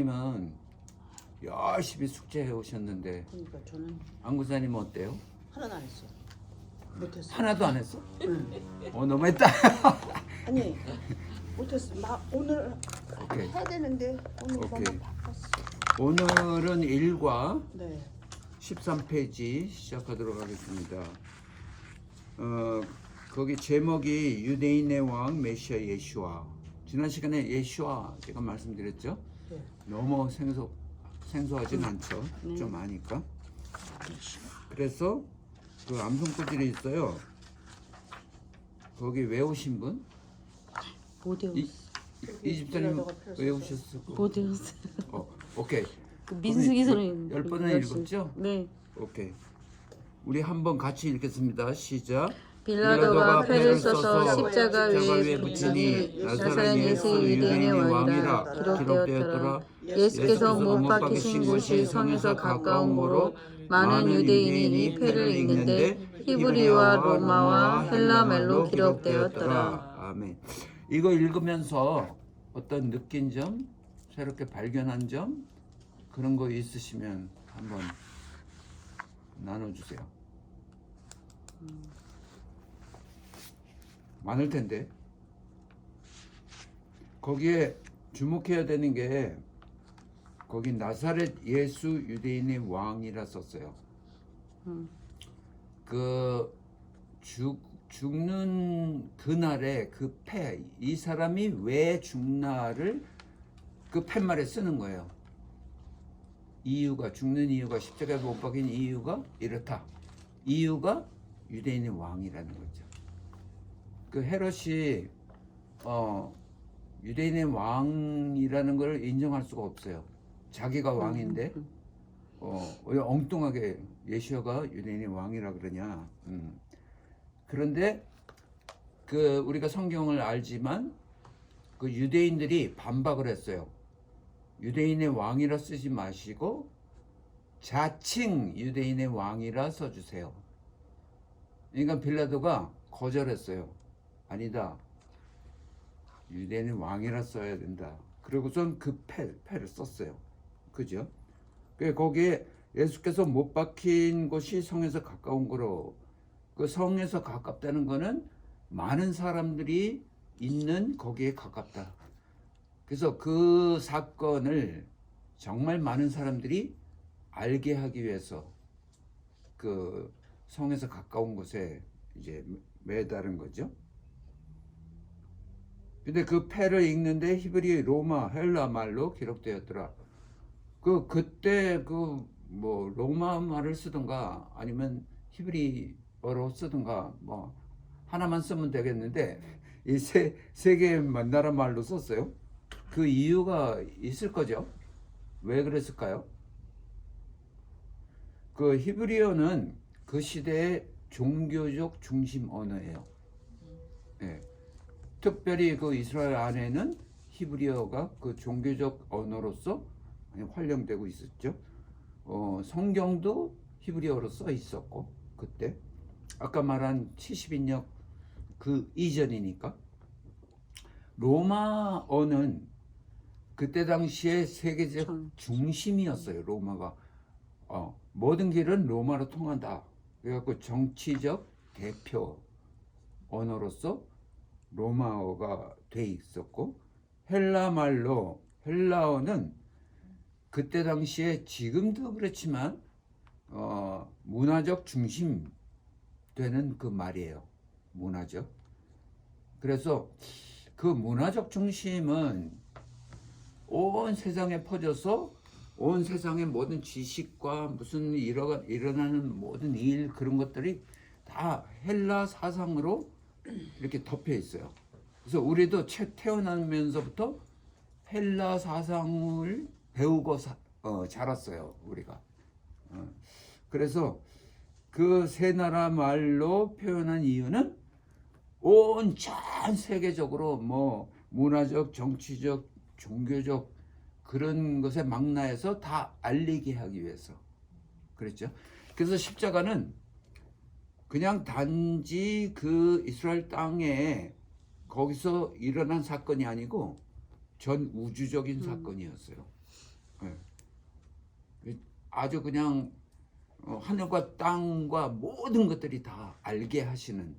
님은 열심히 숙제해 오셨는데 그러니까 저는 안구사님 어때요? 하나도 안 했어. 못했어. 하나도 안 했어? 응. 너무했다. 아니 못했어. 나 오늘 오케이. 해야 되는데 오늘 오케이. 너무 바빴어. 오늘은 1과 네. 13페이지 시작하도록 하겠습니다. 거기 제목이 유대인의 왕 메시아 예슈아. 지난 시간에 예슈아 제가 말씀드렸죠? 네. 너무 생소하진 않죠? 좀 아니까. 그래서 그 암송구절이 있어요. 거기 외우신 분? 못 외웠어. 이 집사님 외우셨을 거. 못 외웠어. 오케이. 그 민숙이 선생님 10번은 읽었죠? 네. 오케이. 우리 한번 같이 읽겠습니다. 시작. 빌라도가 패를 써서 십자가 위에 붙이니 나사렛 예수 유대인의 왕이라 기록되었더라. 예수께서 못 박히신 곳이 성에서 가까운 고로 많은 유대인이 패를 읽는데 히브리와 로마와 헬라말로 기록되었더라. 아멘. 이거 읽으면서 어떤 느낀 점, 새롭게 발견한 점 그런 거 있으시면 한번 나눠주세요. 많을 텐데 거기에 주목해야 되는 게 거기 나사렛 예수 유대인의 왕이라 썼어요. 그 죽는 그날의 그 패, 이 사람이 왜 죽나를 그 팻말에 쓰는 거예요. 이유가 죽는 이유가 십자가에 못 박힌 이유가 이렇다. 이유가 유대인의 왕이라는 거죠. 그 헤롯이 유대인의 왕이라는 걸 인정할 수가 없어요. 자기가 왕인데 왜 엉뚱하게 예수가 유대인의 왕이라 그러냐. 그런데 그 우리가 성경을 알지만 그 유대인들이 반박을 했어요. 유대인의 왕이라 쓰지 마시고 자칭 유대인의 왕이라 써주세요. 그러니까 빌라도가 거절했어요. 아니다. 유대인의 왕이라 써야 된다. 그리고선 그 패를 썼어요. 그죠? 거기에 예수께서 못 박힌 곳이 성에서 가까운 거로, 그 성에서 가깝다는 거는 많은 사람들이 있는 거기에 가깝다. 그래서 그 사건을 정말 많은 사람들이 알게 하기 위해서 그 성에서 가까운 곳에 이제 매달은 거죠. 근데 그 패를 읽는데 히브리, 로마, 헬라 말로 기록되었더라. 그때 뭐 로마 말을 쓰든가 아니면 히브리어로 쓰든가 뭐 하나만 쓰면 되겠는데 이 세 개의 나라 말로 썼어요. 그 이유가 있을 거죠. 왜 그랬을까요? 그 히브리어는 그 시대의 종교적 중심 언어예요. 네. 특별히 그 이스라엘 안에는 히브리어가 그 종교적 언어로서 활용되고 있었죠. 성경도 히브리어로 써 있었고 그때 아까 말한 70인역 그 이전이니까. 로마어는 그때 당시에 세계적 중심이었어요. 로마가 모든 길은 로마로 통한다. 그래갖고 정치적 대표 언어로서 로마어가 돼 있었고, 헬라어는 그때 당시에 지금도 그렇지만 문화적 중심 되는 그 말이에요. 문화적. 그래서 그 문화적 중심은 온 세상에 퍼져서 온 세상의 모든 지식과 무슨 일어나는 모든 일 그런 것들이 다 헬라 사상으로 이렇게 덮여 있어요. 그래서 우리도 태어나면서부터 헬라 사상을 배우고 자랐어요. 우리가. 그래서 그 세 나라 말로 표현한 이유는 온 전 세계적으로 뭐 문화적, 정치적, 종교적 그런 것에 망라해서 다 알리게 하기 위해서 그랬죠. 그래서 십자가는 그냥 단지 그 이스라엘 땅에 거기서 일어난 사건이 아니고 전 우주적인 사건이었어요. 아주 그냥 하늘과 땅과 모든 것들이 다 알게 하시는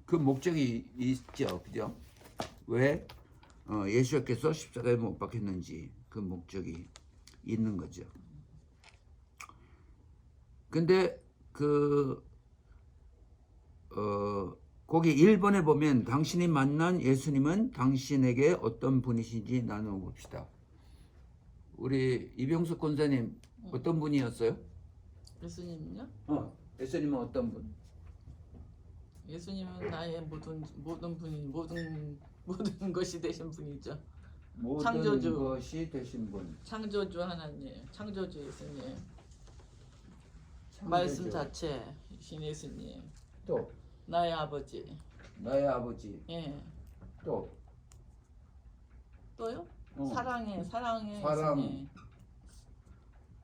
그 목적이 있죠, 그죠? 왜 예수께서 십자가에 못 박혔는지 그 목적이 있는 거죠. 근데 거기 1번에 보면 당신이 만난 예수님은 당신에게 어떤 분이신지 나눠봅시다. 우리 이병숙 권사님 어떤 분이었어요? 예수님은요? 예수님은 어떤 분? 예수님은 나의 모든 분이 모든 것이 되신 분이죠. 모든 창조주. 것이 되신 분. 창조주 하나님, 창조주 예수님, 창조주. 말씀 자체신 예수님, 또 나의 아버지. 나의 아버지. 예. 또 또요? 어. 사랑. 예수님.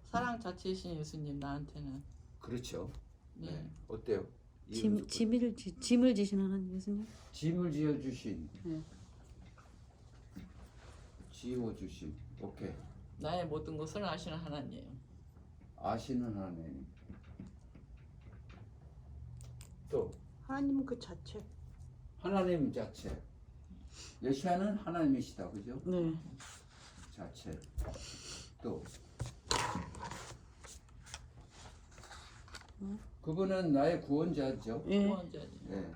사랑 자체이신 예수님 나한테는. 그렇죠. 예. 어때요? 짐을 지신 하나님 예수님. 짐을 지어 주신. 네. 지어 주신. 오케이. 나의 모든 것을 아시는 하나님. 아시는 하나님. 또 하나님은 그 자체. 하나님 자체. 메시아는 하나님이시다, 그죠? 네. 자체. 또 그분은 나의 구원자죠. 예. 구원자지. 네.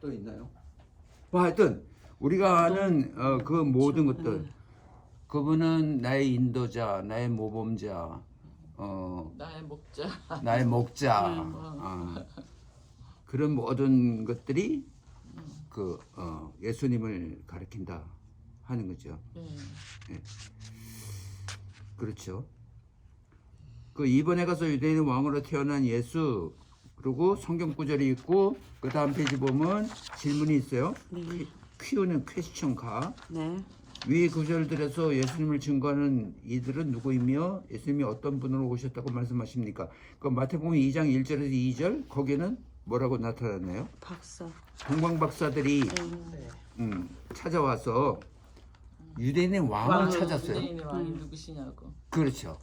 또 있나요? 뭐 하여튼 우리가 아는 그 모든 것들. 그분은 나의 인도자, 나의 모범자, 나의 목자. 나의 목자. 그런 모든 것들이 예수님을 가리킨다 하는 거죠. 예. 그렇죠. 그 이번에 가서 유대인의 왕으로 태어난 예수, 그리고 성경 구절이 있고 그 다음 페이지 보면 질문이 있어요. 퀴어는 퀘스천가. 네. 위 구절들에서 예수님을 증거하는 이들은 누구이며 예수님이 어떤 분으로 오셨다고 말씀하십니까? 그 마태복음 2장 1절에서 2절 거기는 뭐라고 나타났나요? 박사. 동방 박사들이 찾아와서 유대인의 왕을 찾았어요. 유대인의 왕이 누구시냐고. 그렇죠.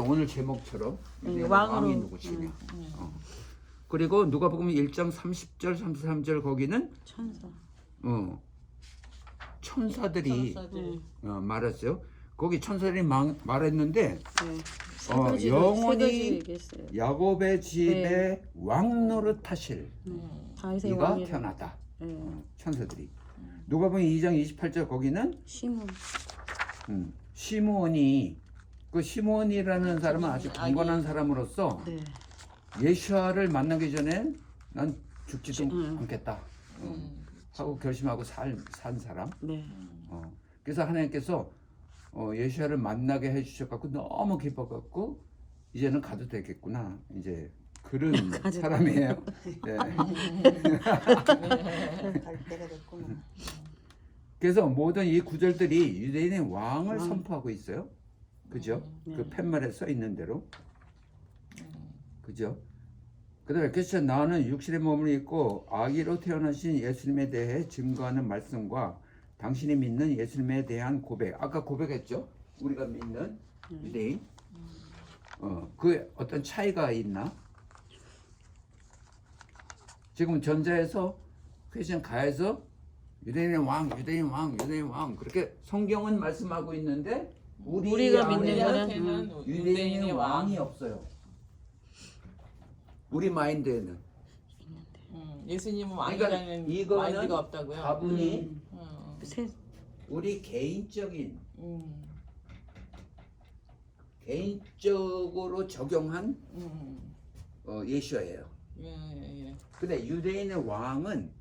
오늘 제목처럼 유대인의 왕으로. 왕이 누구시냐. 그리고 누가복음 1장 30절 33절 거기는 천사. 천사들이 천사들이. 말했어요. 거기 천사들이 말했는데 세 가지를 영원히 얘기했어요. 야곱의 집에 왕 노릇하실 다윗의 이가 왕이 태어났다. 네. 천사들이. 누가복음 2장 28절 거기는 시몬. 시므온이 그 시므온이라는 사람은 아주 강건한 사람으로서 네. 예수아를 만나기 전에 난 죽지도 않겠다 하고 결심하고 산 사람. 네. 그래서 하나님께서 예수아를 만나게 해주셔갖고 너무 기뻐갖고 이제는 가도 되겠구나 이제 그런 사람이에요. 네. 갈 때가 됐구나. 그래서 모든 이 구절들이 유대인의 왕을 선포하고 있어요. 그죠? 그 팻말에 써 있는 대로. 그죠? 그다음에 그래서 나는 육신의 몸을 입고 아기로 태어나신 예수님에 대해 증거하는 말씀과 당신이 믿는 예수님에 대한 고백. 아까 고백했죠? 우리가 믿는 유대인. 그 어떤 차이가 있나? 지금 전자에서 퀘스천 가에서 유대인의 왕, 유대인 왕, 유대인 왕 그렇게 성경은 말씀하고 있는데 우리가 믿는 우리한테는 거는 유대인의 왕이 없어요. 우리 마인드에는. 예수님은 그러니까 왕이라는 이거는 마인드가 없다고요. 다분히 세 우리 개인적으로 적용한 예수예요. 예. 근데 유대인의 왕은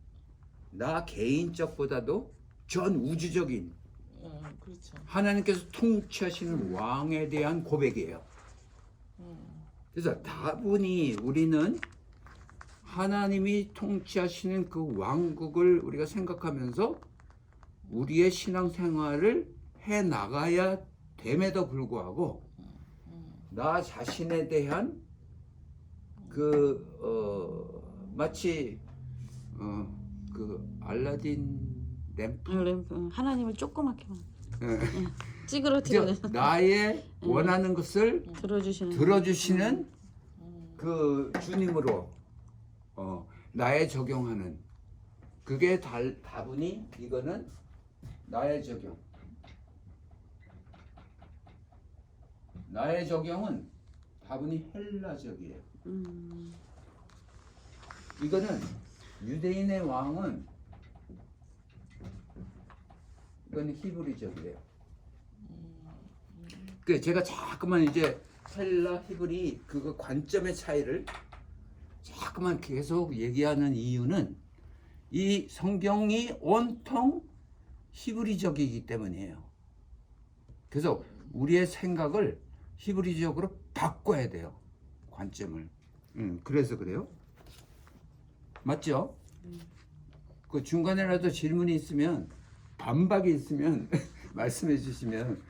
나 개인적보다도 전 우주적인 그렇죠. 하나님께서 통치하시는 왕에 대한 고백이에요. 그래서 다분히 우리는 하나님이 통치하시는 그 왕국을 우리가 생각하면서 우리의 신앙생활을 해 나가야 됨에도 불구하고 나 자신에 대한 마치 그 알라딘 램프 하나님을 조그맣게만. 찌그러뜨리는 그죠? 나의 원하는 것을 들어주시는 들어주시는 그 주님으로 나의 적용하는 그게 다분히 이거는 나의 적용. 나의 적용은 다분히 헬라적이에요. 이거는 유대인의 왕은 이건 히브리적이에요. 그 제가 자꾸만 이제 헬라 히브리 그거 관점의 차이를 자꾸만 계속 얘기하는 이유는 이 성경이 온통 히브리적이기 때문이에요. 그래서 우리의 생각을 히브리적으로 바꿔야 돼요. 관점을. 그래서 그래요. 맞죠? 그 중간에라도 질문이 있으면 반박이 있으면 말씀해 주시면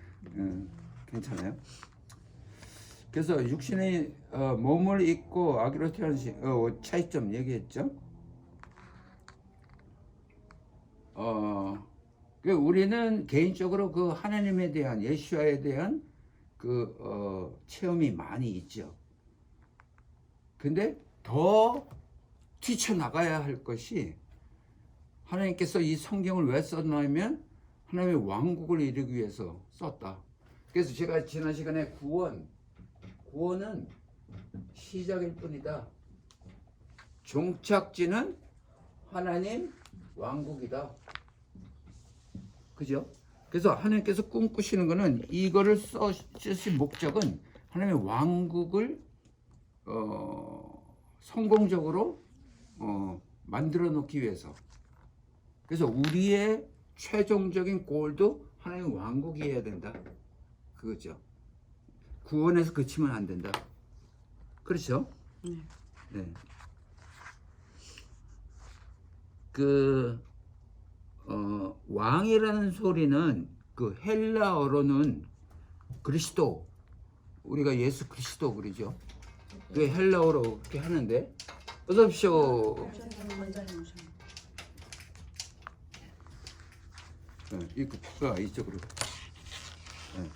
괜찮아요. 그래서 육신의 몸을 입고 아기로 태어난 차이점 얘기했죠. 우리는 개인적으로 그 하나님에 대한 예수와에 대한 그 체험이 많이 있죠. 근데 더 뛰쳐나가야 할 것이 하나님께서 이 성경을 왜 썼냐면 하나님의 왕국을 이루기 위해서 썼다. 그래서 제가 지난 시간에 구원은 시작일 뿐이다. 종착지는 하나님 왕국이다. 그죠? 그래서 하나님께서 꿈꾸시는 거는 이거를 쓰신 목적은 하나님의 왕국을 성공적으로 만들어 놓기 위해서. 그래서 우리의 최종적인 골도 하나님의 왕국이어야 된다. 그거죠. 구원에서 그치면 안 된다. 그렇죠? 네. 왕이라는 소리는 그 헬라어로는 그리스도, 우리가 예수 그리스도 그러죠. 그 헬라어로 그렇게 하는데 어서 오십시오. 이쪽으로. 네.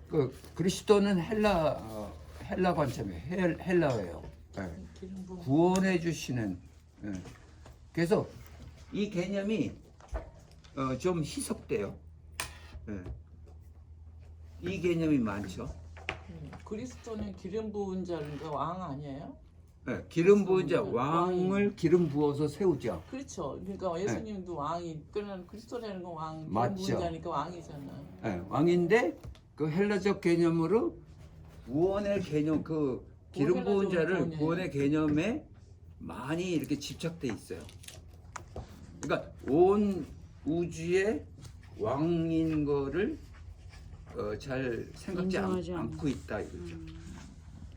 그 그리스도는 헬라 관점이에요. 헬라어예요. 네. 구원해 주시는. 네. 그래서 이 개념이 좀 희석돼요. 네. 이 개념이 많죠. 그리스도는 기름 부은 자인가 왕 아니에요? 네. 기름 부은 자, 왕을 기름 부어서 세우죠. 그렇죠. 그러니까 예수님도 왕이 그러면 그리스도라는 건 왕 기름 맞죠. 부은 자니까 왕이잖아. 네. 왕인데 그 헬라적 개념으로 구원의 개념, 그 기름 부은 자를 구원의 개념에 많이 이렇게 집착돼 있어요. 그러니까 온 우주의 왕인 거를 잘 생각지 인정하지 않고 있다 이거죠.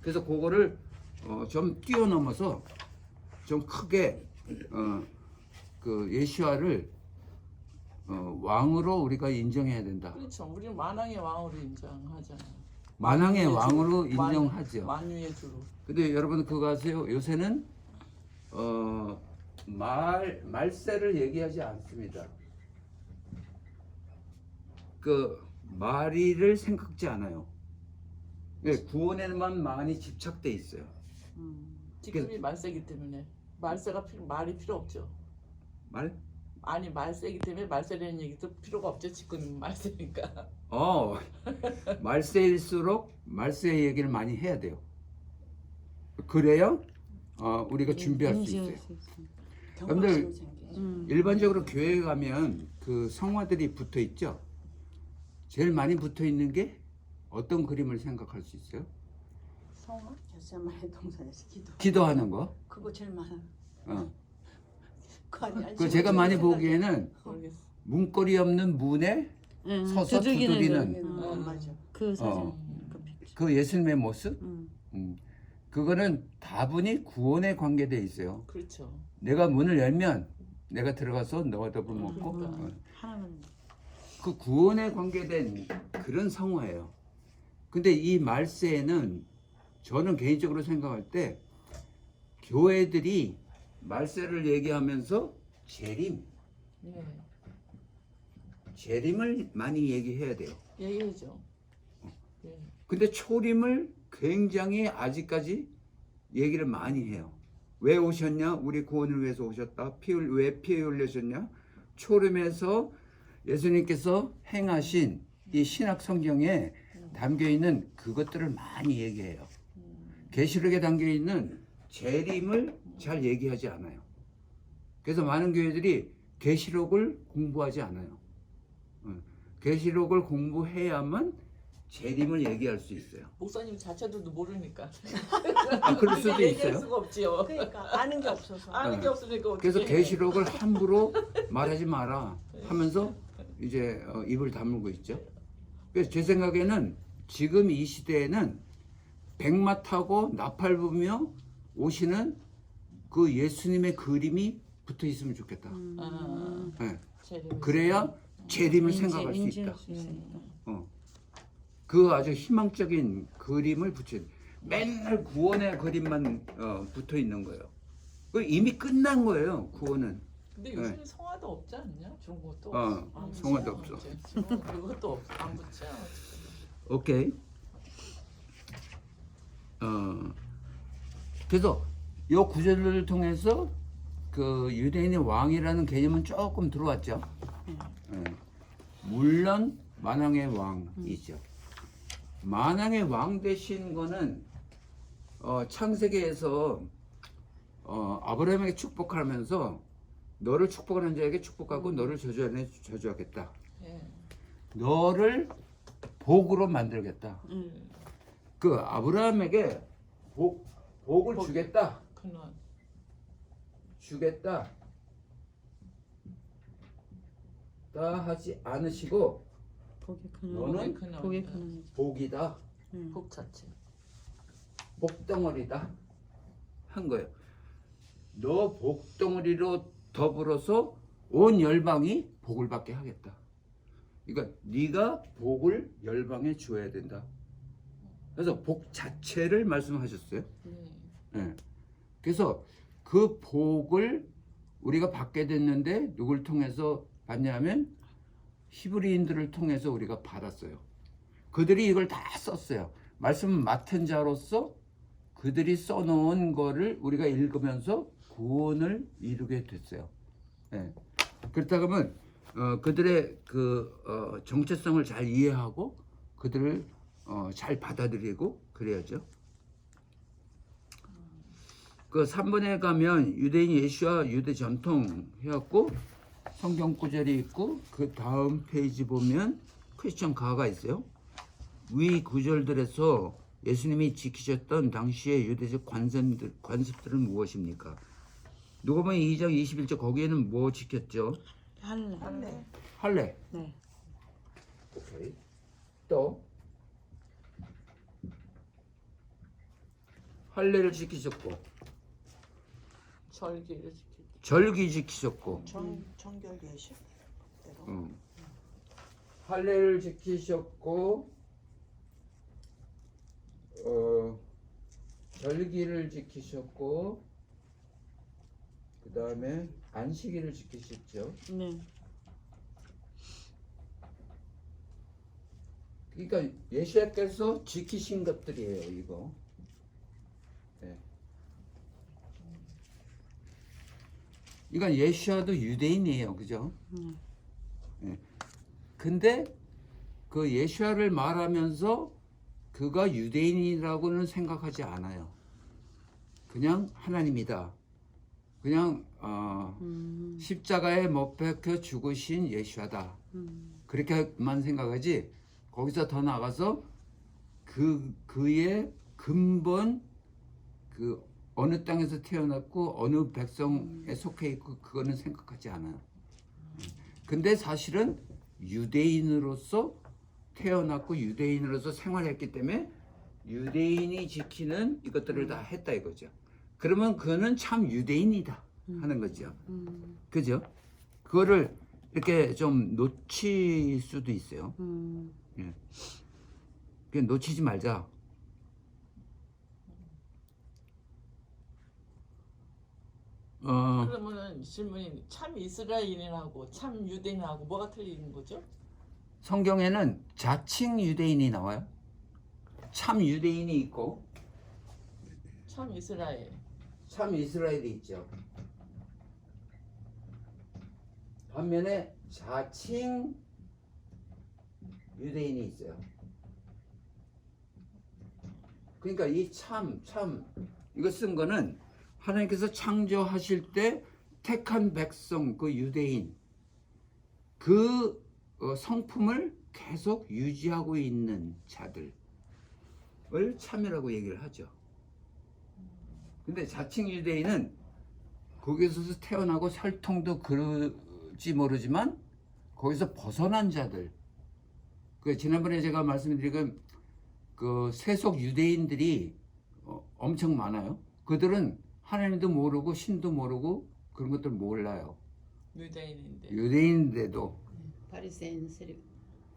그래서 그거를 좀 뛰어넘어서 좀 크게 그 예수와를 왕으로 우리가 인정해야 된다. 그렇죠. 우리는 만왕의 왕으로 인정하잖아요. 만왕의 만유의 왕으로 주. 인정하죠. 만유의 주로. 근데 여러분 그거 아세요? 요새는 말세를 얘기하지 않습니다. 그 말이를 생각지 않아요. 네, 구원에만 많이 집착돼 있어요. 지금이 말세기 때문에 말이 필요 없죠. 아니 말세기 때문에 말세라는 얘기도 필요가 없죠. 지금 말세니까. 말세일수록 말세 얘기를 많이 해야 돼요. 그래야 우리가 준비할 수 있어요. 여러분들 일반적으로 교회 가면 그 성화들이 붙어 있죠. 제일 많이 붙어 있는 게 어떤 그림을 생각할 수 있어요? 성화? 겟세마네 동산에서 기도하는 거. 그거 제일 많아. 그 제가 많이 보기에는 모르겠어. 문고리 없는 문에 서서 두드리는 맞아. 그 사진. 어. 그 픽처. 그 예수님의 모습. 그거는 다분히 구원에 관계돼 있어요. 그렇죠. 내가 문을 열면 내가 들어가서 너와 더불어 먹고 하나만. 그 구원에 관계된 그런 성화예요. 근데 이 말세에는 저는 개인적으로 생각할 때 교회들이 말세를 얘기하면서 재림, 예. 재림을 많이 얘기해야 돼요. 얘기해죠. 예. 근데 초림을 굉장히 아직까지 얘기를 많이 해요. 왜 오셨냐? 우리 구원을 위해서 오셨다. 왜 피 흘리셨냐? 초림에서 예수님께서 행하신 이 신약 성경에 담겨 있는 그것들을 많이 얘기해요. 계시록에 담겨 있는 재림을 잘 얘기하지 않아요. 그래서 많은 교회들이 계시록을 공부하지 않아요. 계시록을 공부해야만 재림을 얘기할 수 있어요. 목사님 자체도 모르니까. 아, 그럴 수도 얘기할 있어요. 수가 없지요. 그러니까 아는 게 없어서. 아는 게 없으니까 어떻게 그래서 해. 계시록을 함부로 말하지 마라 하면서 이제 입을 다물고 있죠. 그래서 제 생각에는 지금 이 시대에는 백마 타고 나팔 부며 오시는 그 예수님의 그림이 붙어 있으면 좋겠다. 아, 네. 재림이 그래야 재림을 인지- 생각할 수 인지할 있다. 수 있으니까. 그 아주 희망적인 그림을 붙여. 맨날 구원의 그림만 붙어 있는 거예요. 그 이미 끝난 거예요. 구원은. 근데 요즘 성화도 없지 않냐? 그런 것도 성화도 없어. 그것도 안 붙지. 오케이. 그래서 이 구절을 통해서 그 유대인의 왕이라는 개념은 조금 들어왔죠. 예. 물론 만왕의 왕이죠. 만왕의 왕 되신 거는 창세기에서 아브라함에게 축복하면서 너를 축복하는 자에게 축복하고 너를 저주하는 자에게 저주하겠다. 예. 너를 복으로 만들겠다. 그 아브라함에게 복을 복. 주겠다. 그는 주겠다. 다 하지 않으시고 복이 너는 크는 복이 크는 복이다. 복 자체. 복덩어리다. 한 거예요. 너 복덩어리로 더불어서 온 열방이 복을 받게 하겠다. 그러니까 네가 복을 열방에 주어야 된다. 그래서 복 자체를 말씀하셨어요. 예. 그래서 그 복을 우리가 받게 됐는데 누굴 통해서 받냐면 히브리인들을 통해서 우리가 받았어요. 그들이 이걸 다 썼어요. 말씀을 맡은 자로서 그들이 써놓은 거를 우리가 읽으면서 구원을 이루게 됐어요. 예. 그렇다 그러면 그들의 그 정체성을 잘 이해하고 그들을 잘 받아들이고 그래야죠. 그 3번에 가면 유대인 예시와 유대 전통 해갖고 성경 구절이 있고 그 다음 페이지 보면 크리스천 가가 있어요. 위 구절들에서 예수님이 지키셨던 당시의 유대적 관습들은 무엇입니까? 누가복음 2장 21절 거기에는 뭐 지켰죠? 할례. 할례. 네. 오케이. 또 할례를 지키셨고 절기를 지키고. 절기 지키셨고 정결 예식 대로. 할례를 지키셨고 절기를 지키셨고 그 다음에 안식일을 지키셨죠. 네. 그러니까 예수님께서 지키신 것들이에요. 이거. 네. 그러니까 예수야도 유대인이에요, 그죠? 네. 근데 그 예수야를 말하면서 그가 유대인이라고는 생각하지 않아요. 그냥 하나님이다. 그냥 십자가에 못 박혀 죽으신 예수야다. 그렇게만 생각하지. 거기서 더 나가서 그의 근본 그 어느 땅에서 태어났고 어느 백성에 속해 있고 그거는 생각하지 않아요. 근데 사실은 유대인으로서 태어났고 유대인으로서 생활했기 때문에 유대인이 지키는 이것들을 다 했다 이거죠. 그러면 그는 참 유대인이다 하는 거죠. 그죠? 그거를 이렇게 좀 놓칠 수도 있어요. 예. 그냥 놓치지 말자. 그러면은 질문이 참 이스라엘인하고 참 유대인하고 뭐가 틀리는 거죠? 성경에는 자칭 유대인이 나와요. 참 유대인이 있고 참 이스라엘. 참 이스라엘이 있죠. 반면에 자칭 유대인이 있어요. 그러니까 이 참 이거 쓴 거는 하나님께서 창조하실 때 택한 백성 그 유대인 그 성품을 계속 유지하고 있는 자들을 참이라고 얘기를 하죠. 근데 자칭 유대인은 거기서 태어나고 혈통도 그럴지 모르지만 거기서 벗어난 자들. 그 지난번에 제가 말씀드린 그 세속 유대인들이 엄청 많아요. 그들은 하나님도 모르고 신도 모르고 그런 것들 몰라요. 유대인인데. 유대인인데도. 바리새인 세력.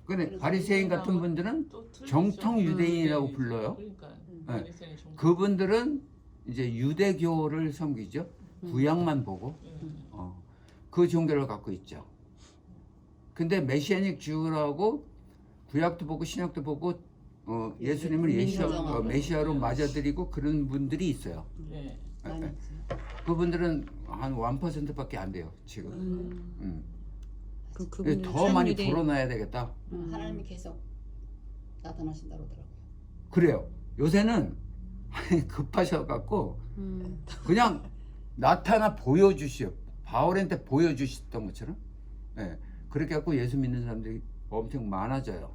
근데 바리새인 같은 분들은 또 틀리죠. 정통 유대인이라고 유대인이죠. 불러요. 그러니까 네. 바리새인이 정통. 그분들은 이제 유대교를 섬기죠. 구약만 보고 그 종교를 갖고 있죠. 근데 메시아닉 주라고 구약도 보고 신약도 보고 예수님을 메시아로 맞아들이고 그런 분들이 있어요. 네. 많이 있어요. 그분들은 한 1%밖에 안 돼요 지금. 그분이 더 많이 유대인. 불어놔야 되겠다. 하나님이 계속 나타나신다 그러더라고요. 그래요. 요새는 급하셔갖고 그냥 나타나 보여주시오. 바울한테 보여주셨던 것처럼. 네. 그렇게 갖고 예수 믿는 사람들이 엄청 많아져요.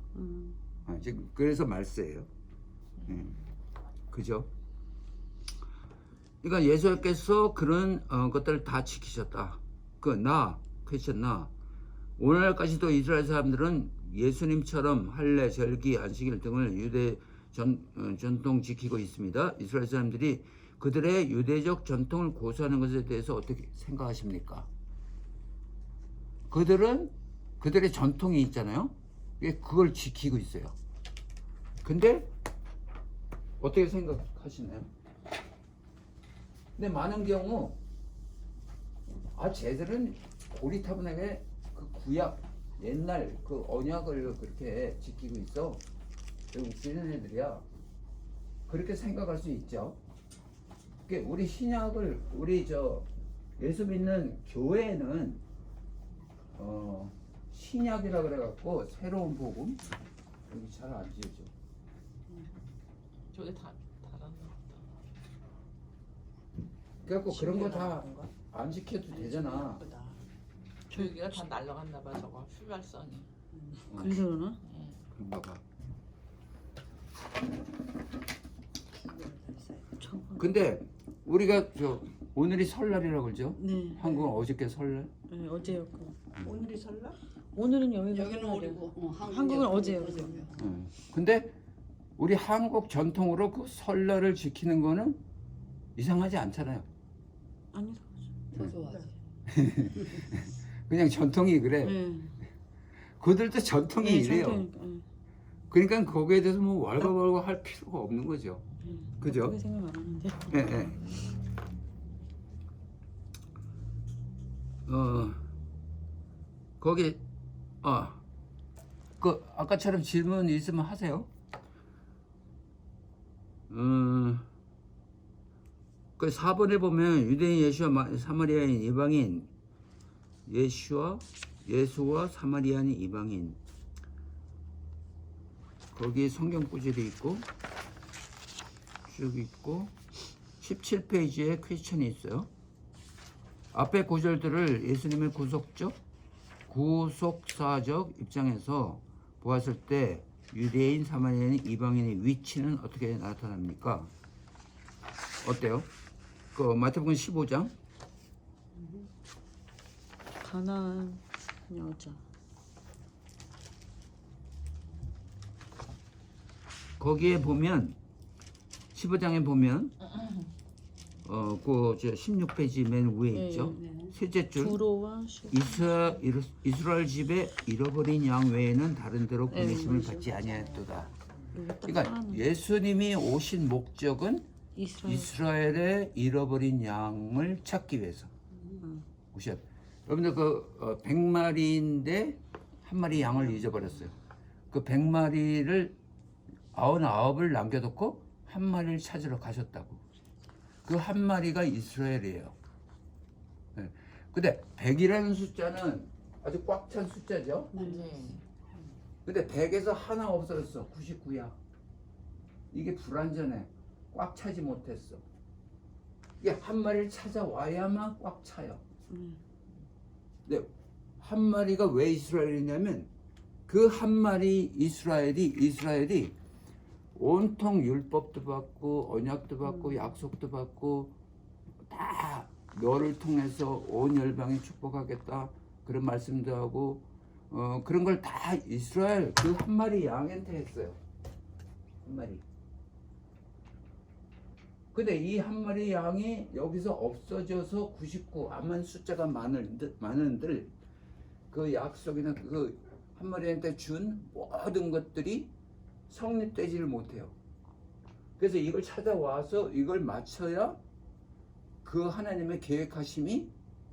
지금 그래서 말세예요. 그죠? 그러니까 예수께서 그런 것들을 다 지키셨다. 크리스천 나 오늘날까지도 이스라엘 사람들은 예수님처럼 할례, 절기, 안식일 등을 유대 전통 지키고 있습니다. 이스라엘 사람들이 그들의 유대적 전통을 고수하는 것에 대해서 어떻게 생각하십니까? 그들은 그들의 전통이 있잖아요. 그걸 지키고 있어요. 근데 어떻게 생각하시나요? 근데 많은 경우 쟤들은 고리타분하게 그 구약 옛날 그 언약을 그렇게 지키고 있어. 웃기는 애들이야. 그렇게 생각할 수 있죠. 우리 신약을 우리 예수 믿는 교회는 신약이라 그래갖고 새로운 복음 여기 잘 안 지어져. 저게 다 달았나 보다. 그래갖고 그런 거 다 안 지켜도 되잖아. 저기가 다 날라갔나 봐. 저거 휘발성이. 그래서 그러나? 그런가 봐. 저거. 근데 우리가 오늘이 설날이라고 그러죠? 네. 한국은 어저께 설날. 네, 어제였고. 오늘이 설날? 오늘은 여기가 여기는 설날이에요. 오리고 한국은 어제요. 근데 우리 한국 전통으로 그 설날을 지키는 거는 이상하지 않잖아요. 아니, 더 좋아하지. 그냥 전통이 그래. 네. 그들도 전통이 네, 이래요. 전통이니까, 네. 그러니까 거기에 대해서 뭐 왈가왈가 할 필요가 없는 거죠. 그죠? 그렇게 생각 안 하는데. 예. 거기 그 아까처럼 질문 있으면 하세요. 그 4번에 보면 유대인 예수와 사마리아인 이방인 예수와 사마리아인 이방인 거기 성경 구절이 있고 쭉 있고 17페이지에 퀘스천이 있어요. 앞에 구절들을 예수님의 구속사적 입장에서 보았을 때 유대인, 사마리아인, 이방인의 위치는 어떻게 나타납니까? 어때요? 그 마태복음 15장 가나안 여자. 거기에 보면 15장에 보면 그 16페이지 맨 위에 네, 있죠. 네. 셋째 줄 주로와 이스라엘 집에 잃어버린 양 외에는 다른 데로 네, 보내심을 맞아요. 받지 아니하였도다. 여기 딱 그러니까 써놨네. 예수님이 오신 목적은 이스라엘. 이스라엘의 잃어버린 양을 찾기 위해서. 굿샷. 여러분들 그 100마리인데 한 마리 양을 잊어버렸어요. 그 100마리를 99을 남겨놓고 한 마리를 찾으러 가셨다고. 그 한 마리가 이스라엘이에요. 네. 근데 100이라는 숫자는 아주 꽉 찬 숫자죠. 네. 근데 100에서 하나 없어졌어. 99야. 이게 불완전해. 꽉 차지 못했어. 이게 한 마리를 찾아와야만 꽉 차요. 근데 한 마리가 왜 이스라엘이냐면 그 한 마리 이스라엘이 온통 율법도 받고 언약도 받고 약속도 받고 다 너를 통해서 온 열방이 축복하겠다 그런 말씀도 하고 그런 걸 다 이스라엘 그 한 마리 양한테 했어요. 한 마리. 근데 이 한 마리 양이 여기서 없어져서 99 암만 숫자가 많은들 그 약속이나 그 한 마리한테 준 모든 것들이 성립되지를 못해요. 그래서 이걸 찾아와서 이걸 맞춰야 그 하나님의 계획하심이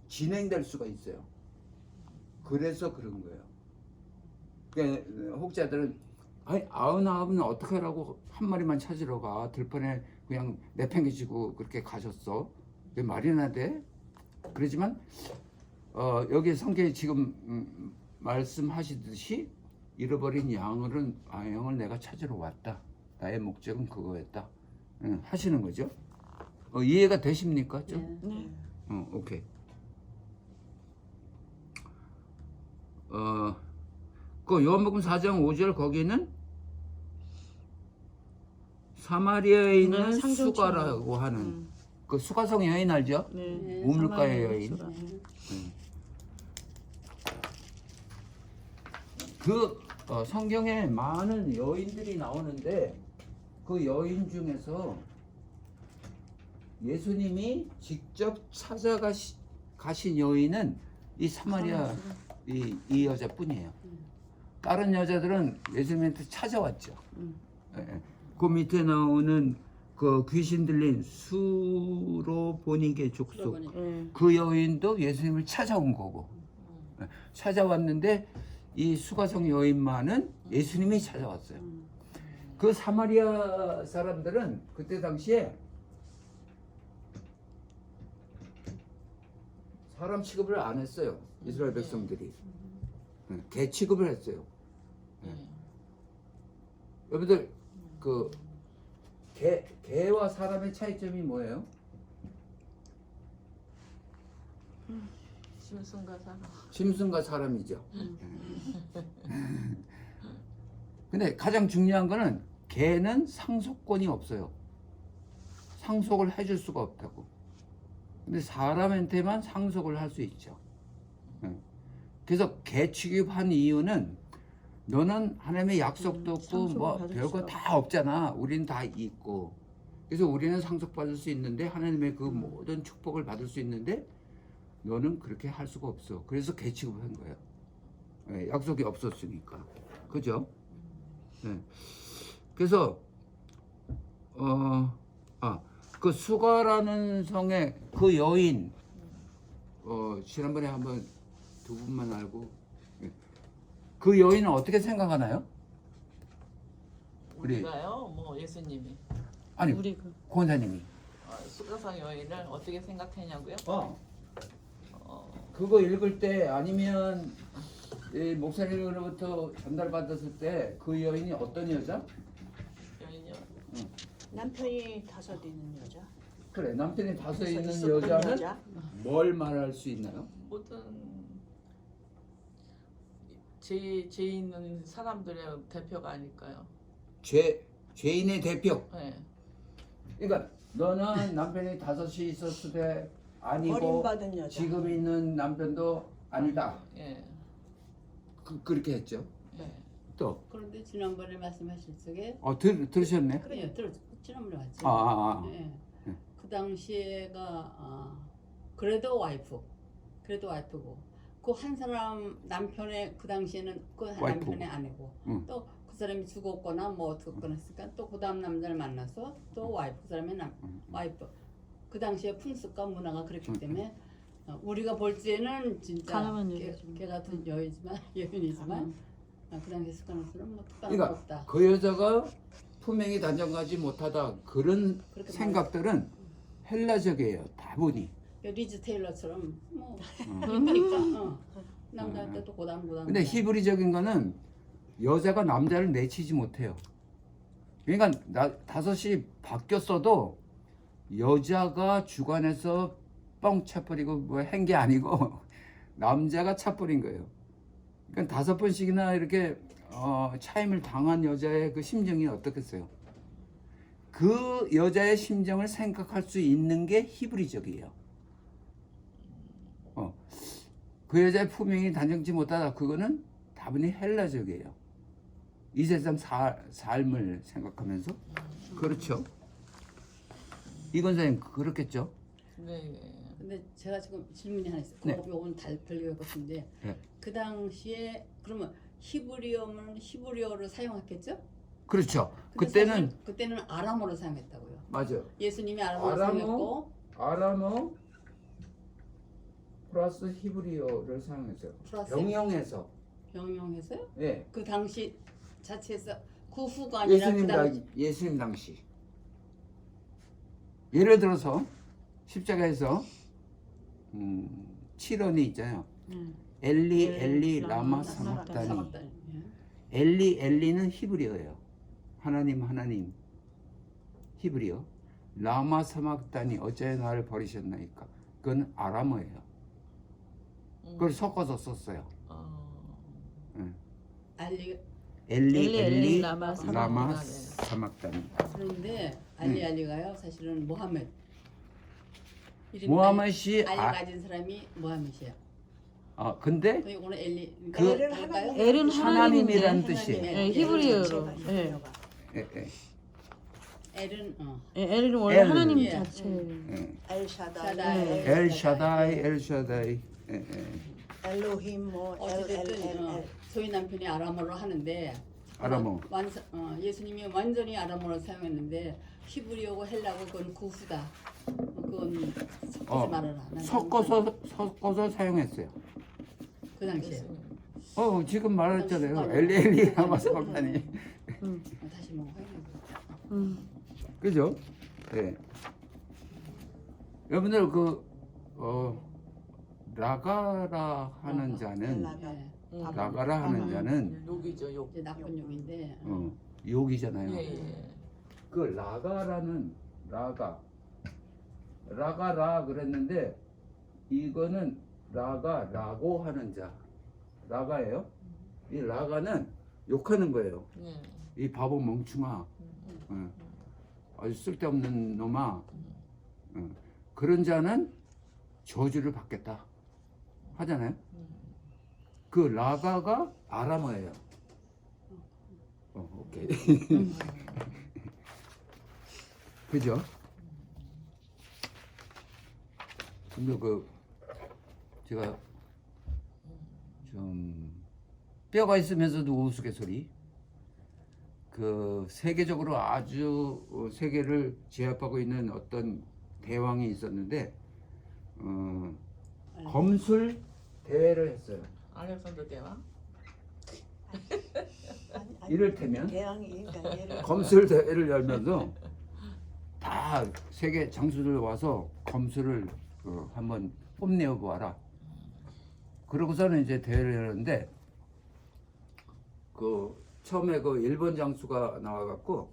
진행될 수가 있어요. 그래서 그런 거예요. 그러니까 혹자들은 아니 99은 어떻게 하라고 한 마리만 찾으러 가 들판에 그냥 내팽개치고 그렇게 가셨어. 그게 말이나 돼? 그러지만 여기 성경에 지금 말씀하시듯이 잃어버린 양을 내가 찾으러 왔다. 나의 목적은 그거였다. 하시는 거죠. 이해가 되십니까? 좀? 네. 네. 오케이. 그 요한복음 4장 5절 거기는 사마리아에 있는 상정처럼. 수가라고 하는 그 수가성 여인 알죠? 네. 네. 우물가의 여인. 수가. 그 성경에 많은 여인들이 나오는데 그 여인 중에서 예수님이 직접 가신 여인은 이 사마리아 이 여자뿐이에요. 다른 여자들은 예수님한테 찾아왔죠. 예. 그 밑에 나오는 그 귀신 들린 수로보니게 족속 네. 그 여인도 예수님을 찾아온 거고 예. 찾아왔는데 이 수가성 여인만은 예수님이 찾아왔어요. 그 사마리아 사람들은 그때 당시에 사람 취급을 안 했어요. 이스라엘 백성들이 개 취급을 했어요. 여러분들 그 개와 사람의 차이점이 뭐예요? 심승과 사람. 짐승과 사람이죠. 근데 가장 중요한 거는 개는 상속권이 없어요. 상속을 해줄 수가 없다고. 근데 사람한테만 상속을 할 수 있죠. 그래서 개 취급한 이유는 너는 하나님의 약속도 없고 상속을 뭐 받을 별거 수가 다 없잖아. 우리는 다 있고. 그래서 우리는 상속받을 수 있는데 하나님의 그 모든 축복을 받을 수 있는데 너는 그렇게 할 수가 없어. 그래서 개 취급한 거예요. 예, 약속이 없었으니까. 그죠? 네. 그래서 그 수가라는 성의 그 여인 지난번에 한번 두 분만 알고 그 여인은 어떻게 생각하나요? 우리- 우리가요, 뭐 예수님이 아니 우리 권사님이 수가성 여인을 어떻게 생각했냐고요? 그거 읽을 때 아니면 이 목사님으로부터 전달받았을 때 그 여인이 어떤 여자? 여인이요. 남편이 5 있는 여자. 그래 남편이 5 그래서 있는 있었던 여자는 여자. 뭘 말할 수 있나요? 모든 죄 있는 사람들의 대표가 아닐까요? 죄인의 대표. 네. 그러니까 너는 남편이 5이 있었을 때 아니고 버림받은 여자. 지금 있는 남편도 아니다. 예. 그렇게 했죠. 예. 또 그런데 지난번에 말씀하실 적에 들으셨네. 그래요. 지난번에 왔죠. 네. 그 당시에가 그래도 와이프고 그 한 사람 남편의 그 당시에는 그 와이프. 남편의 아내고 응. 또 그 사람이 죽었거나 뭐 어떻거나 했으니까 또 그 다음 남자를 만나서 또 와이프 그 사람의 와이프 그 당시에 풍습과 문화가 그랬기 때문에 우리가 볼 때는 진짜 가늠한 걔, 여자죠. 걔 같은 여인이지만 그 당시 습관으로는 뭐 특별한 거 그러니까 없다. 그 여자가 품행이 단정하지 못하다 그런 그렇게 생각들은 헬라적이에요. 다분히. 리즈 테일러처럼 뭐 어. 이쁘니까 남자한테 또 고담고담. 근데 히브리적인 거는 여자가 남자를 내치지 못해요. 그러니까 5시 바뀌었어도 여자가 주관해서 뻥 차버리고 뭐 한 게 아니고 남자가 차버린 거예요. 그러니까 5번씩이나 이렇게 차임을 당한 여자의 그 심정이 어떻겠어요? 그 여자의 심정을 생각할 수 있는 게 히브리적이에요. 그 여자의 품행이 단정치 못하다 그거는 다분히 헬라적이에요. 이 세상 삶을 생각하면서 그렇죠. 이건 선생님 그렇겠죠? 네. 근데 제가 지금 질문이 하나 있어요. 네. 요건 달리할 것 같은데 네. 그 당시에 그러면 히브리어는 히브리어를 사용했겠죠? 그렇죠. 근데 그때는 사실 그때는 아람어를 사용했다고요. 맞아요. 예수님이 아람어를 아람어? 사용했고 아람어 플러스 히브리어를 사용했어요. 플러스 병영해서. 병용해서요? 예. 그 당시 자체에서 그 후가 아니라 예수님 당시. 예를 들어서 십자가에서 7원이 있잖아요. 엘리 엘리 라마 사막다니. 예. 엘리는 히브리어예요. 하나님 히브리어. 라마 사막다니 어째 나를 버리셨나이까. 그건 아람어예요. 그걸 섞어서 썼어요. 알리 엘리 라마 라마 사막다니. 사막다니. 그런데 알리가요 사실은 모하메드. 이름이 모하메시 알리 가진 사람이 모하메드예요. 근데 이거는 엘리 그- 엘은 할까요? 하나님. 엘은 하나님이라는 하나님인데. 뜻이에요. 예, 히브리어로. 자체가 예. 히브리어가. 예. 엘은 엘은 원래 엘. 하나님 예. 자체. 예. 엘샤다이, 샤다이. 엘샤다이. 예. 엘로힘 뭐 어쨌든 저희 남편이 아람어를 하는데 아람어. 예수님이 완전히 아람어를 사용했는데 히브리어고 헬라고 그건 구후다. 그건 섞지 말아라. 난 섞어서 사용했어요. 그 당시에 지금 말했잖아요. 엘리 라마 사막다니. 다시 뭐 확인해. 그죠? 예. 여러분들 라가라 하는 자는 라가라 하는 자는 욕이죠, 욕. 이제 나쁜 욕인데 욕이잖아요. 예. 그 라가라는 라가라 그랬는데 이거는 라고 하는 자 라가예요. 이 라가는 욕하는 거예요. 예. 이 바보 멍충아, 아주 쓸데없는 놈아. 그런 자는 저주를 받겠다 하잖아요. 그 라가가 아람어예요. 오케이. 그죠? 근데 제가 좀 뼈가 있으면서도 우스갯소리. 세계적으로 아주 세계를 제압하고 있는 어떤 대왕이 있었는데 검술 대회를 했어요. 알렉산더 대왕? 이를테면 대왕이 그러니까 예를 검술 대회를 열면서 다 세계 장수들 와서 검술을 한번 뽐내어 보아라. 그러고서는 이제 대회를 열었는데 처음에 일본 장수가 나와갖고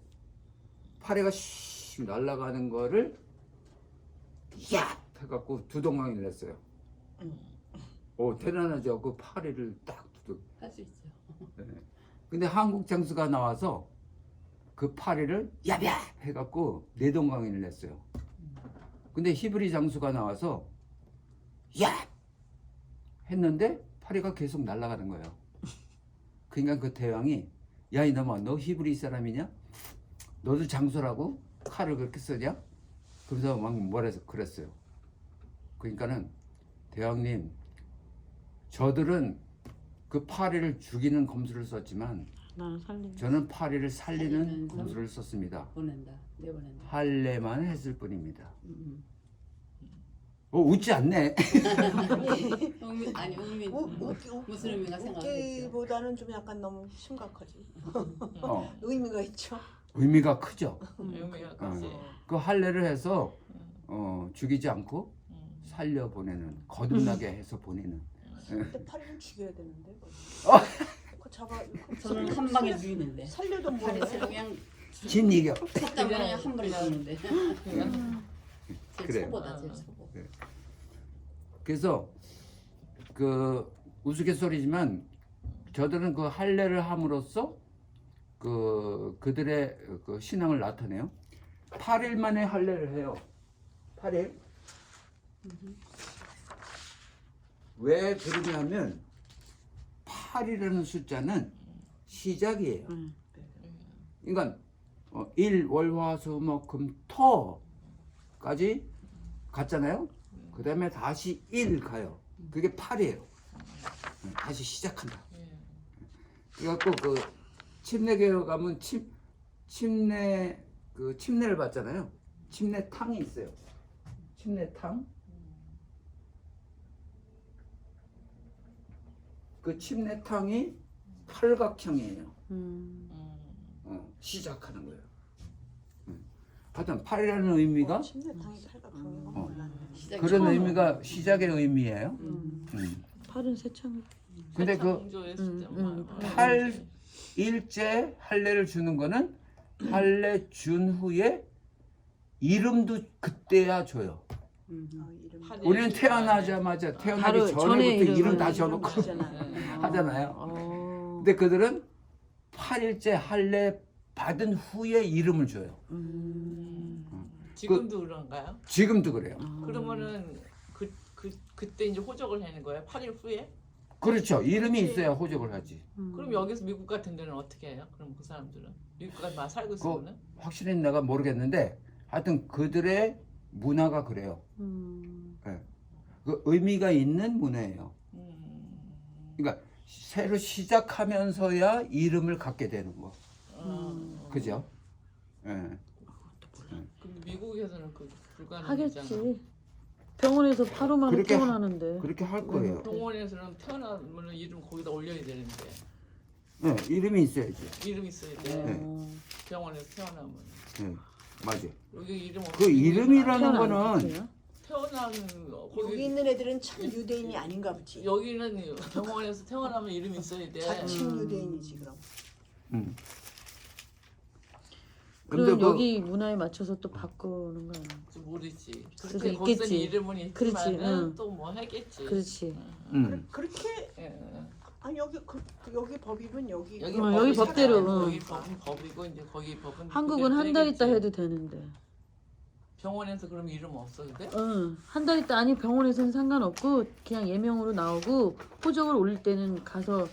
파리가 씩 날아가는 거를 야 해갖고 두동강을 냈어요. 대단하죠. 그 파리를 딱 두둑. 할 수 있죠. 근데 한국 장수가 나와서 그 파리를 야ဗျ 해갖고 내동강을 냈어요. 근데 히브리 장수가 나와서 야 했는데 파리가 계속 날아가는 거예요. 그러니까 그 대왕이 야 이놈아 너 히브리 사람이냐? 너도 장수라고 칼을 그렇게 쓰냐? 그래서 막 뭐래서 그랬어요. 그러니까는 대왕님 저들은 그 파리를 죽이는 검술을 썼지만 나는 살림. 저는 파리를 살리는 살리면서 검술을 썼습니다. 보낸다. 내보낸다. 할례만 했을 뿐입니다. 웃지 않네. 아니 의미 무슨 의미가 생각했죠? 웃기보다는 좀 약간 너무 심각하지. 어, 의미가 있죠. 의미가 크죠. 의미가 크지. 그 할례를 해서 죽이지 않고 살려보내는, 거듭나게 해서 보내는. 근데 팔을 죽여야 되는데. 그 잡아. 저는 한 방에 죽이는데. 살려도 뭐해? 다리를 그냥 진 이겨. 쳤다 그냥 한 번에 죽이는데. 제 그래요. 초보다 제 초보. 그래서 그 우스갯소리지만 저들은 그 할례를 함으로써 그들의 그 신앙을 나타내요. 8일 만에 할례를 해요. 8일. 왜 그러냐면 8이라는 숫자는 시작이에요. 그러니까 1, 월, 화, 수, 목, 금, 토까지 갔잖아요. 그 다음에 다시 1 가요. 그게 8이에요. 다시 시작한다. 그래갖고 그 침례교회 가면 침례를 받잖아요. 침례탕이 있어요. 침례탕. 그 침례탕이 팔각형이에요. 시작하는 거예요. 하여튼 8이라는 의미가 침례탕이 팔각형인 건 몰랐네. 그런 의미가 시작의 의미예요. 팔은 세창. 근데 그 창조의 숫자만. 8일째 할례를 주는 거는 할례 준 후에 이름도 그때야 줘요. 우리는 태어나자마자 태어나기 바로 전에 전에부터 이름 다 이름을 줘놓고 하잖아요. 어. 근데 그들은 8일째 할례 받은 후에 이름을 줘요. 지금도 그런가요? 지금도 그래요. 그러면은 그때 이제 호적을 하는 거예요? 8일 후에? 그렇죠. 이름이 있어야 호적을 하지. 그럼 여기서 미국 같은 데는 어떻게 해요? 그럼 그 사람들은 미국 가서 막 살고 그 있으면은? 확실히 내가 모르겠는데 하여튼 그들의 문화가 그래요. 네. 그 의미가 있는 문화예요. 그러니까 새로 시작하면서야 이름을 갖게 되는 거. 그죠? 예. 근데 미국에서는 그 불가능하잖아. 하겠지. 병원에서 바로만 그렇게 태어나는데. 그렇게 할 거예요. 병원에서는 태어나면 이름 거기다 올려야 되는데 네, 이름이 있어야지. 이름 있어야 돼. 네. 병원에서 태어나면 네, 맞아. 여기 이름 없이 그 이름이라는 태어나는 거는 태어나는 여기 거기 있는 애들은 참 유대인이 아닌가 보지. 여기는 병원에서 태어나면 이름이 있어야 돼. 자칭 유대인이지 그럼. 근데 그럼 여기 문화에 맞춰서 또 바꾸는 거야. 모르지. 그래서 그렇게 거기서 있겠지. 이름은 그렇지, 있지만은 응. 또 뭐 하겠지. 그렇지. 그렇게 예. 아니 여기 여기 법이면 여기 여기, 여기 법대로, 여기 응. 법은 법이고 이제 거기 법은 한국은 한 달 있다 해도 되는데. 병원에서 그럼 이름 없어도 돼? 응. 한 달 있다 아니 병원에서는 상관없고 그냥 예명으로 나오고 호적을 올릴 때는 가서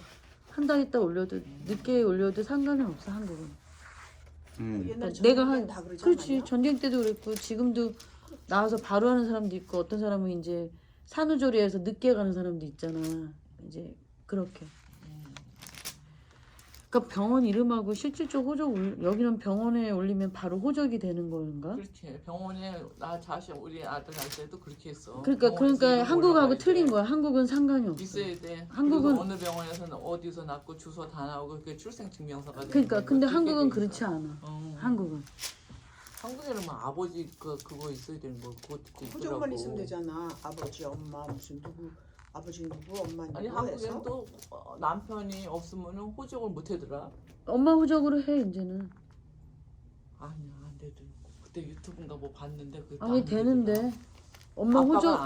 한 달 있다 올려도 늦게 올려도 상관은 없어 한국은. 옛날 내가 전쟁 다 그러지 그렇지 않았냐? 전쟁 때도 그랬고 지금도 나와서 바로 하는 사람도 있고 어떤 사람은 이제 산후조리해서 늦게 가는 사람도 있잖아. 이제 그렇게. 그러니까 병원 이름하고 실질적 호적 여기는 병원에 올리면 바로 호적이 되는 건가? 그렇지. 병원에 나 자신 우리 아들 날 때도 그렇게 했어. 그러니까 병원에서 이름 한국하고 올라가야 틀린 돼. 거야. 한국은 상관이 없어. 있어야 돼. 한국은- 그리고 어느 병원에서는 어디서 낳고 주소 다 나오고 그게 출생증명서가 되는 그러니까 거고 근데 그렇게 한국은 돼 그렇지 있어. 않아. 어. 한국은. 한국에는 뭐 아버지 그거 있어야 되는 거 그것도 있더라고. 호적만 있으면 되잖아. 아버지, 엄마 무슨 누구 아버지 누구 엄마 아니 누구 한국엔 해서 또 남편이 없으면은 호적을 못 해더라. 엄마 호적으로 해 이제는. 아니야 안 되더라고. 그때 유튜브인가 뭐 봤는데 그게 아니 되는데. 엄마 아빠가 호적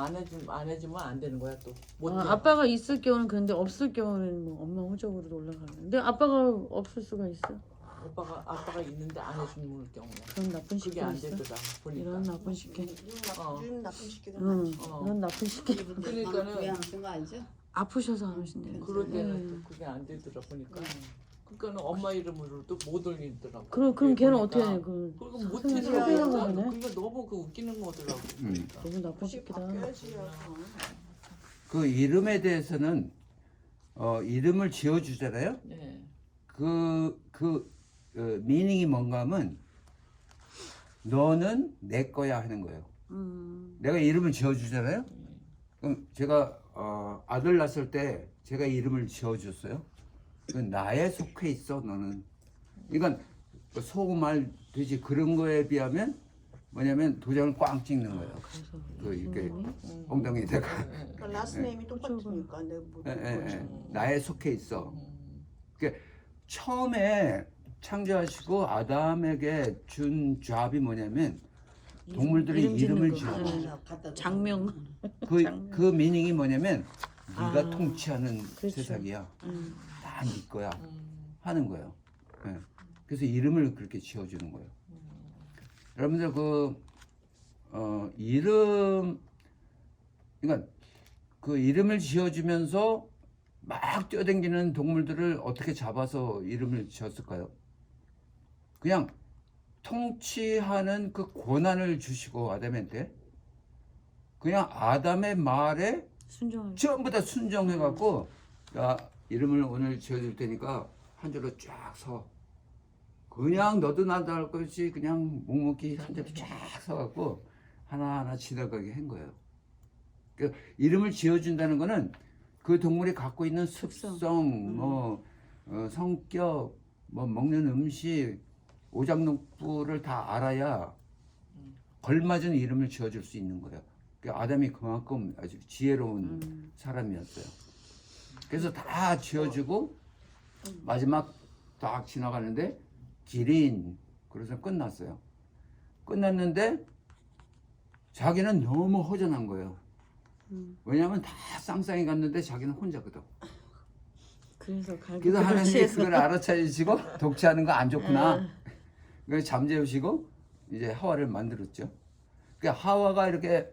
안 해주면 안 되는 거야 또. 못 해. 아빠가 있을 경우는 그런데 없을 경우는 뭐 엄마 호적으로 올라가는. 근데 아빠가 없을 수가 있어. 아빠가 있는데 안 해주는 경우야. 그런 나쁜 그게 새끼 안 있어. 되더라 보니까. 이런 나쁜 새끼. 요즘 나쁜 새끼들 응. 많지. 이런 나쁜 새끼. 그러니까는- 교양하신 거 알죠? 아프셔서 안 오신대. 그럴 때는 또 그게 안 되더라 보니까. 그러니까는 엄마 이름으로도 못 올리더라고. 그럼 그게 걔는 보니까. 어떻게 해? 그 그리고 못 사생활 해더라고. 사생활 하네. 그러니까 너무 그 웃기는 거더라고. 그러니까. 너무 나쁜 혹시 새끼다. 바뀌어야지. 그 이름에 대해서는 이름을 지어주잖아요. 네. 미닝이 뭔가 하면 너는 내 거야 하는 거예요. 내가 이름을 지어주잖아요. 그럼 제가 아들 낳았을 때 제가 이름을 지어줬어요. 그건 나에 속해 있어 너는. 이건 소, 말, 돼지 그런 거에 비하면 뭐냐면 도장을 꽝 찍는 거예요. 그래서 그 이렇게 예수님이? 엉덩이에다가 그러니까 라스트 네임이 똑같으니까 내가 뭐 나에 속해 있어. 그러니까 처음에 창조하시고 아담에게 준 잡이 뭐냐면 동물들의 이름 짓는 이름을 거. 지어. 네. 갖다 줘. 장명. 그 미닝이 뭐냐면 네가 아, 통치하는 그렇죠. 세상이야. 음. 다 네 거야 하는 거예요. 예. 그래서 이름을 그렇게 지어주는 거예요. 여러분들 이름, 그러니까 그 이름을 지어주면서 막 뛰어다니는 동물들을 어떻게 잡아서 이름을 지었을까요? 그냥 통치하는 그 권한을 주시고 아담한테 그냥 아담의 말에 순종을. 전부 다 순종해갖고 야 이름을 오늘 지어줄 테니까 한 줄로 쫙 서. 그냥 너도 나도 할 것이 그냥 묵묵히 한 줄로 쫙 서갖고 하나하나 지나가게 한 거예요. 그 이름을 지어준다는 거는 그 동물이 갖고 있는 습성, 뭐 성격, 뭐 먹는 음식, 오장육부를 다 알아야 걸맞은 이름을 지어줄 수 있는 거예요. 그러니까 아담이 그만큼 아주 지혜로운 사람이었어요. 그래서 다 지어주고 마지막 딱 지나가는데 기린 그래서 끝났어요. 끝났는데 자기는 너무 허전한 거예요. 왜냐하면 다 쌍쌍이 갔는데 자기는 혼자거든. 그래서 그래서 하나님이 그걸 알아차리시고 독치하는 거 안 좋구나. 그래서 잠재우시고 이제 하와를 만들었죠. 그러니까 하와가 이렇게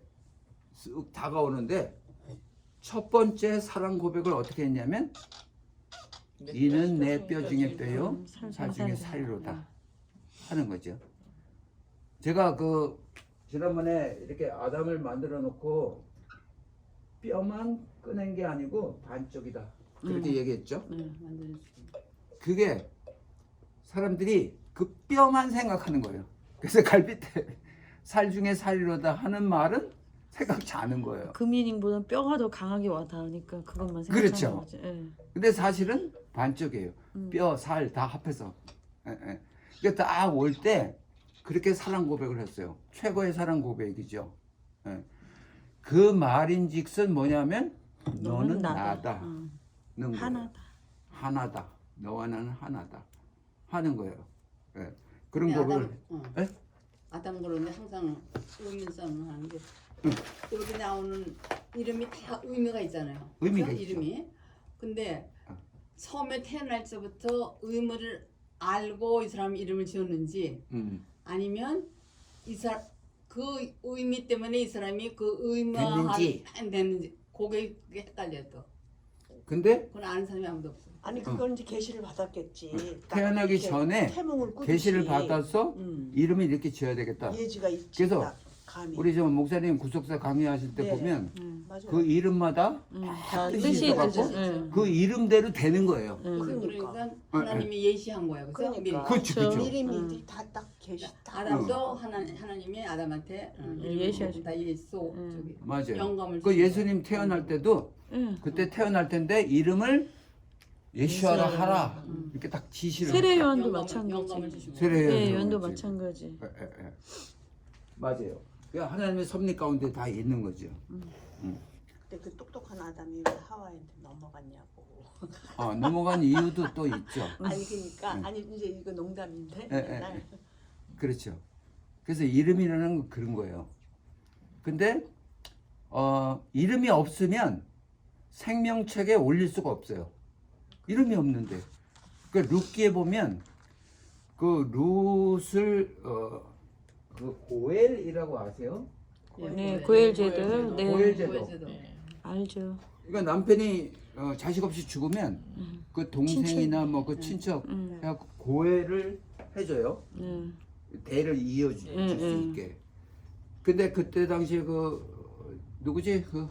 쓱 다가오는데 첫 번째 사랑 고백을 어떻게 했냐면 이는 내 뼈 중에 뼈요 살 중에 살이로다 하는 거죠. 제가 지난번에 이렇게 아담을 만들어 놓고 뼈만 꺼낸 게 아니고 반쪽이다 그렇게 얘기했죠. 네, 완전히. 그게 사람들이 그 뼈만 생각하는 거예요. 그래서 갈비뼈 살 중에 살이로다 하는 말은 생각지 않은 거예요. 그 미닝보다 뼈가 더 강하게 와닿으니까 그것만 생각하는 그렇죠. 거지. 예. 근데 사실은 반쪽이에요. 뼈, 살 다 합해서. 그러니까 딱 올 때 그렇게 사랑 고백을 했어요. 최고의 사랑 고백이죠. 예. 그 말인즉슨 뭐냐면 너는 나다. 는 거예요. 하나다. 하나다. 너와 나는 하나다. 하는 거예요. 예. 그런 근데 거를 예? 아담 그런데 항상 의미 싸움을 하는데 여기 나오는 이름이 다 의미가 있잖아요. 의미가 그죠? 있죠. 이름이. 근데 처음에 태어날 때부터 의미를 알고 이 사람 이름을 지었는지 아니면 그 의미 때문에 이 사람이 그 의미화하지 됐는지 그게 헷갈려 또. 근데 그건 아는 사람이 아무도 없어. 아니 그건 이제 계시를 받았겠지. 태어나기 이렇게 전에 태몽을 꾸듯이. 계시를 받아서 이름을 이렇게 지어야 되겠다. 예지가 있지. 그래서 딱 감이. 우리 저 목사님 구속사 강의하실 때 네. 보면 맞아요. 그 이름마다 다 뜻이 뜻이 있어갖고 있죠. 예. 그 이름대로 되는 거예요. 그러니까 하나님이 예시한 거야. 그죠? 그러니까. 그렇죠, 그렇죠. 이름이 다 딱 계시. 딱. 아담도 하나님이 아담한테 예시하신 다 예수 저기 맞아요. 영감을 그 주신 예수님 태어날 때도 그때 태어날 텐데 이름을 예수하라 하라 이렇게 딱 지시를 세례 요한도 영감을 마찬가지. 주신 거야. 세례 예, 요한도 요한도 마찬가지. 마찬가지. 맞아요. 그러니까 하나님의 섭리 가운데 다 있는 거죠. 근데 그 똑똑한 아담이 왜 하와한테 넘어갔냐고. 넘어간 이유도 또 있죠. 아니 그러니까 아니 이제 이거 농담인데. 날 그렇죠. 그래서 이름이라는 건 그런 거예요. 근데 이름이 없으면 생명책에 올릴 수가 없어요. 이름이 없는데. 그 룻기에 보면 그 룻을 그 고엘이라고 아세요? 네, 고엘제도. 네. 고엘제도. 알죠. 그러니까 남편이 자식 없이 죽으면 그 동생이나 뭐 그 친척 해갖고 고엘을 해줘요. 네. 대를 이어줄 수 있게. 근데 그때 당시에 누구지? 그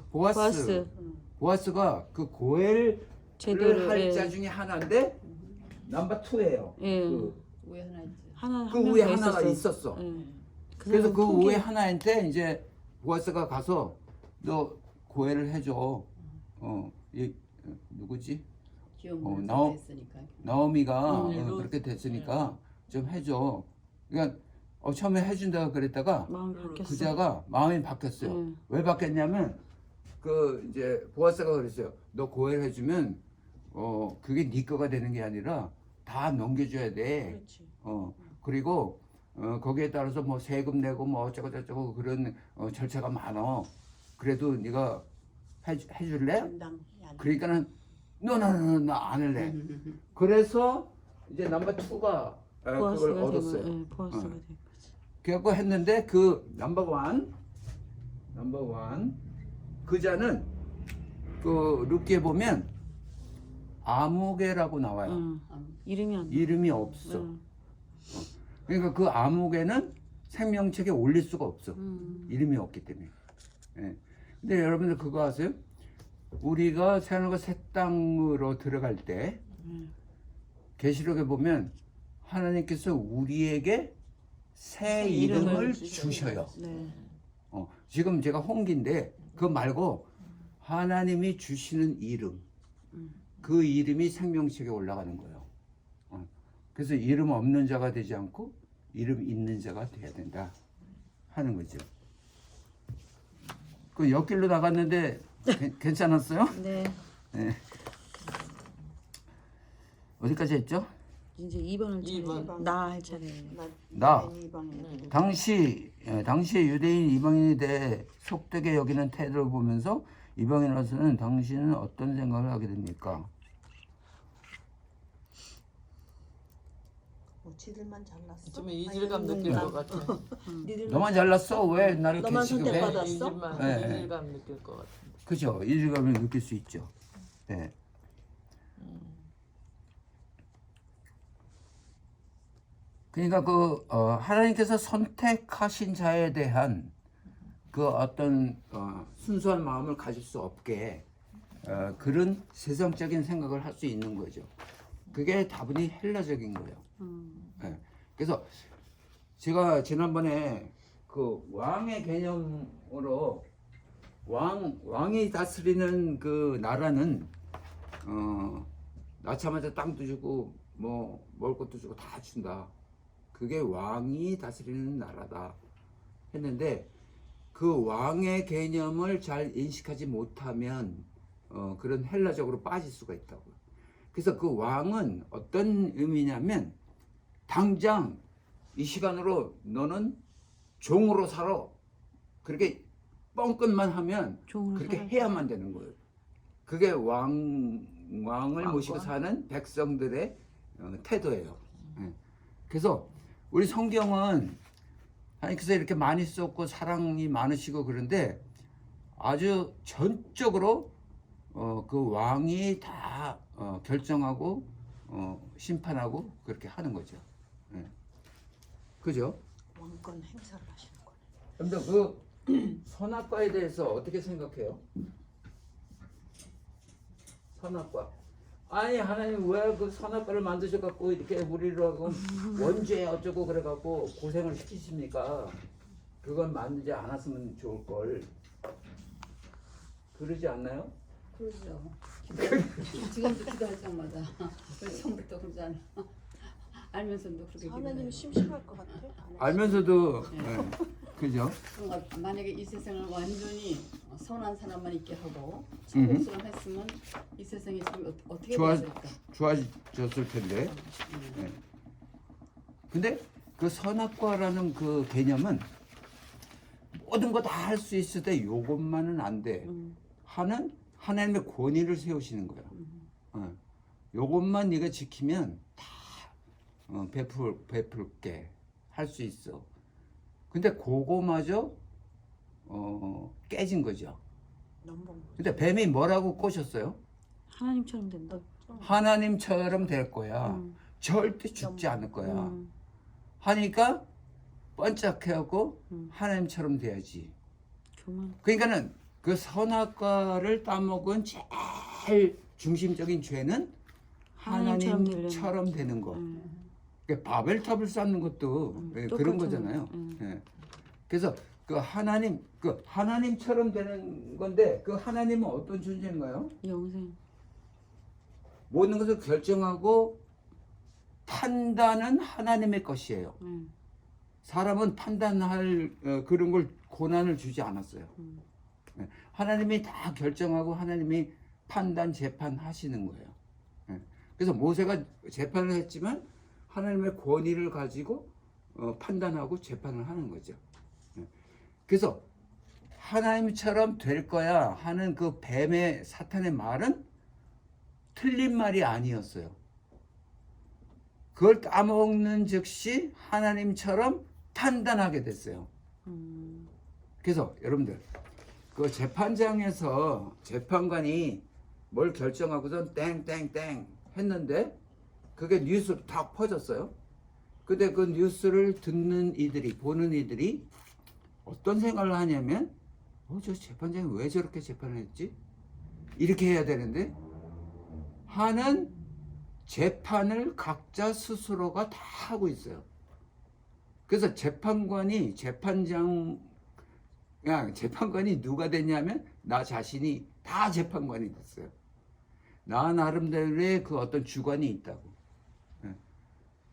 보아스가 그 고엘을 제도를 할 자 중에 하나인데 넘버 2예요. 예. 왜 하나 있지? 하나 그 위에 하나가 있었어. 예. 그래서 그 사람은 위에 하나한테 이제 보아스가 가서 너 고해를 해줘. 이 누구지? 기업을 나오- 했으니까. 나오미가 음. 그렇게 됐으니까 좀 해줘. 그러니까 처음에 해준다고 그랬다가 마음이 바뀌었어. 그자가 마음이 바뀌었어요. 응. 왜 바뀌었냐면 그 이제 보아스가 그랬어요. 너 고해를 해주면 그게 네 거가 되는 게 아니라 다 넘겨줘야 돼. 그렇지. 그리고 거기에 따라서 뭐 세금 내고 뭐 어쩌고 저쩌고 그런 절차가 많아. 그래도 네가 해줄래? 감당이 안 돼. 그러니까는 나 안 할래. 그래서 이제 넘버 2가 그걸 보아스가 얻었어요. 되면, 예, 보아스가 어. 된 거지. 그래갖고 했는데 그 넘버 1 그자는 그 룻기에 보면 아무개라고 나와요. 응. 이름이 안 나. 이름이 없어. 응. 그러니까 그 아무개는 생명책에 올릴 수가 없어. 응. 이름이 없기 때문에. 예. 근데 여러분들 그거 아세요? 우리가 새하늘과 새 땅으로 들어갈 때 응. 계시록에 보면 하나님께서 우리에게 새 이름을 이름을 주셔요. 네. 지금 제가 홍기인데 그거 말고 하나님이 주시는 이름, 그 이름이 생명책에 올라가는 거예요. 그래서 이름 없는 자가 되지 않고 이름 있는 자가 돼야 된다 하는 거죠. 그 옆길로 나갔는데 괜찮았어요? 네. 네. 어디까지 했죠? 이제 2번을 차례. 2번. 나 할 차례. 나. 이방인. 당시 유대인 이방인에 대해 속되게 여기는 태도를 보면서 이방인으로서는 당신은 어떤 생각을 하게 됩니까? 지들만 잘났어. 좀 이질감 느낄 것 같아. 너만 잘났어? 왜 나를 너만 개취급해? 선택받아. 이질감, 네. 이질감 느낄 것 같아. 그죠? 이질감을 느낄 수 있죠. 네. 그러니까 하나님께서 선택하신 자에 대한 그 어떤 순수한 마음을 가질 수 없게 그런 세상적인 생각을 할 수 있는 거죠. 그게 다분히 헬라적인 거예요. 네. 그래서 제가 지난번에 그 왕의 개념으로 왕이 다스리는 그 나라는 낳자마자 땅도 주고 뭐 먹을 것도 주고 다 준다. 그게 왕이 다스리는 나라다 했는데 그 왕의 개념을 잘 인식하지 못하면 그런 헬라적으로 빠질 수가 있다고요. 그래서 그 왕은 어떤 의미냐면 당장 이 시간으로 너는 종으로 살아. 그렇게 뻥끗만 하면 종으로 그렇게 살아야 해야만 되는 거예요. 그게 왕을 왕권? 모시고 사는 백성들의 태도예요. 예. 그래서 우리 성경은 하나님께서 이렇게 많이 썼고 사랑이 많으시고 그런데 아주 전적으로 그 왕이 다 결정하고 심판하고 그렇게 하는 거죠. 예. 그죠? 왕권 행사를 하시는 거네. 그런데 그 선악과에 대해서 어떻게 생각해요? 선악과. 아니 하나님 왜 그 선악과를 만드셔갖고 이렇게 우리를 하고 원죄 어쩌고 그래갖고 고생을 시키십니까? 그건 만들지 않았으면 좋을 걸. 그러지 않나요? 그러죠. 지금도 기도할 때마다 처음부터 그러잖아. 알면서도 그렇게 기도해요. 하나님 심심할 것 같아. 알면서도 네. 그죠? 그러니까 만약에 이 세상을 완전히 선한 사람만 있게 하고 천국처럼 했으면 이 세상이 지금 어떻게 됐을까? 좋아졌을 텐데. 네. 근데 그 선악과라는 그 개념은 모든 거 다 할 수 있을 때 요것만은 안 돼. 하는 하나님의 권위를 세우시는 거야. 요것만 네가 지키면 다 베풀게 할 수 있어. 근데 그거마저 깨진 거죠. 너무 근데 뱀이 뭐라고 꼬셨어요? 하나님처럼 된다. 하나님처럼 될 거야. 절대 죽지 않을 거야. 하니까 번쩍해갖고 하나님처럼 돼야지. 교만. 그러니까는 그 선악과를 따먹은 제일 중심적인 죄는 하나님처럼 하나님처럼 되는 거. 그러니까 바벨탑을 쌓는 것도 그런 똑같잖아요. 거잖아요. 예. 그래서 그 하나님처럼 되는 건데 그 하나님은 어떤 존재인가요? 영생. 모든 것을 결정하고 판단은 하나님의 것이에요. 사람은 판단할 그런 걸 고난을 주지 않았어요. 네. 하나님이 다 결정하고 하나님이 판단 재판하시는 거예요. 네. 그래서 모세가 재판을 했지만 하나님의 권위를 가지고 판단하고 재판을 하는 거죠. 네. 그래서 하나님처럼 될 거야 하는 그 뱀의 사탄의 말은 틀린 말이 아니었어요. 그걸 따먹는 즉시 하나님처럼 판단하게 됐어요. 그래서 여러분들 그 재판장에서 재판관이 뭘 결정하고선 땡땡땡 했는데 그게 뉴스로 다 퍼졌어요. 근데 그 뉴스를 듣는 이들이 보는 이들이 어떤 생각을 하냐면 저 재판장이 왜 저렇게 재판을 했지? 이렇게 해야 되는데 하는 재판을 각자 스스로가 다 하고 있어요. 그래서 재판관이 누가 됐냐면 나 자신이 다 재판관이 됐어요. 나 나름대로의 그 어떤 주관이 있다고.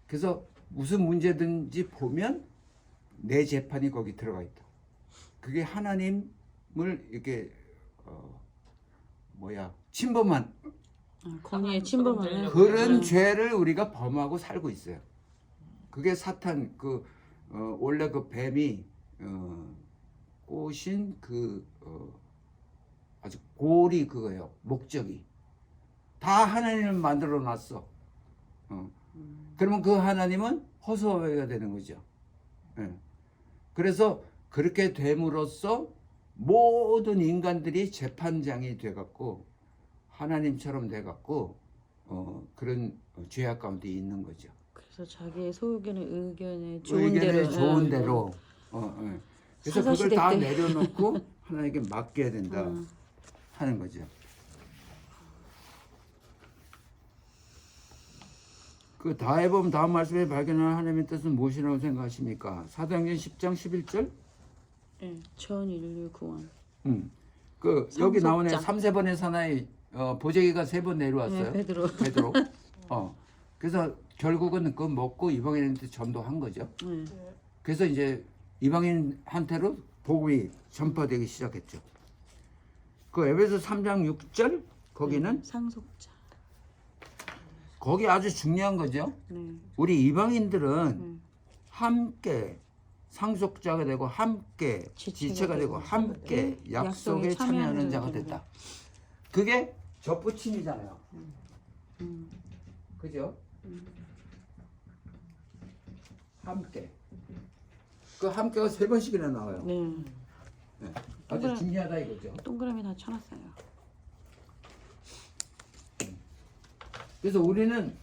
그래서 무슨 문제든지 보면 내 재판이 거기 들어가 있다. 그게 하나님을 이렇게 침범한 권위에 침범하는 그런 죄를 우리가 범하고 살고 있어요. 그게 사탄 원래 그 뱀이 꼬신 아주 골이 그거예요. 목적이 다 하나님을 만들어 놨어. 그러면 그 하나님은 허수아비가 되는 거죠. 그래서 그렇게 됨으로써 모든 인간들이 재판장이 돼갖고 하나님처럼 돼갖고 그런 죄악 가운데 있는 거죠. 그래서 자기의 의견에 좋은 대로 그래서 그걸 사사시대 다 때. 내려놓고 하나님께 맡겨야 된다 하는 거죠. 그 다해 보면 다음 말씀에 발견하는 하나님의 뜻은 무엇이라고 생각하십니까? 사도행전 10장 11절. 전 인류 구원. 여기 상속자. 나오네. 3세번의 사나이 보재기가 3번 내려왔어요. 베드로. 그래서 결국은 그거 먹고 이방인한테 전도한 거죠. 네. 그래서 이제 이방인한테로 복음이 전파되기 시작했죠. 그 에베소 3장 6절 거기는 상속자. 거기 아주 중요한 거죠. 네. 우리 이방인들은 함께 상속자가 되고 함께 지체가 되고 함께 약속에 참여하는 자가 됐다. 그게 접붙임이잖아요. 그죠? 함께. 그 함께가 3번씩이나 나와요. 네. 아주 중요하다 이거죠. 동그라미 다 쳐놨어요. 그래서 우리는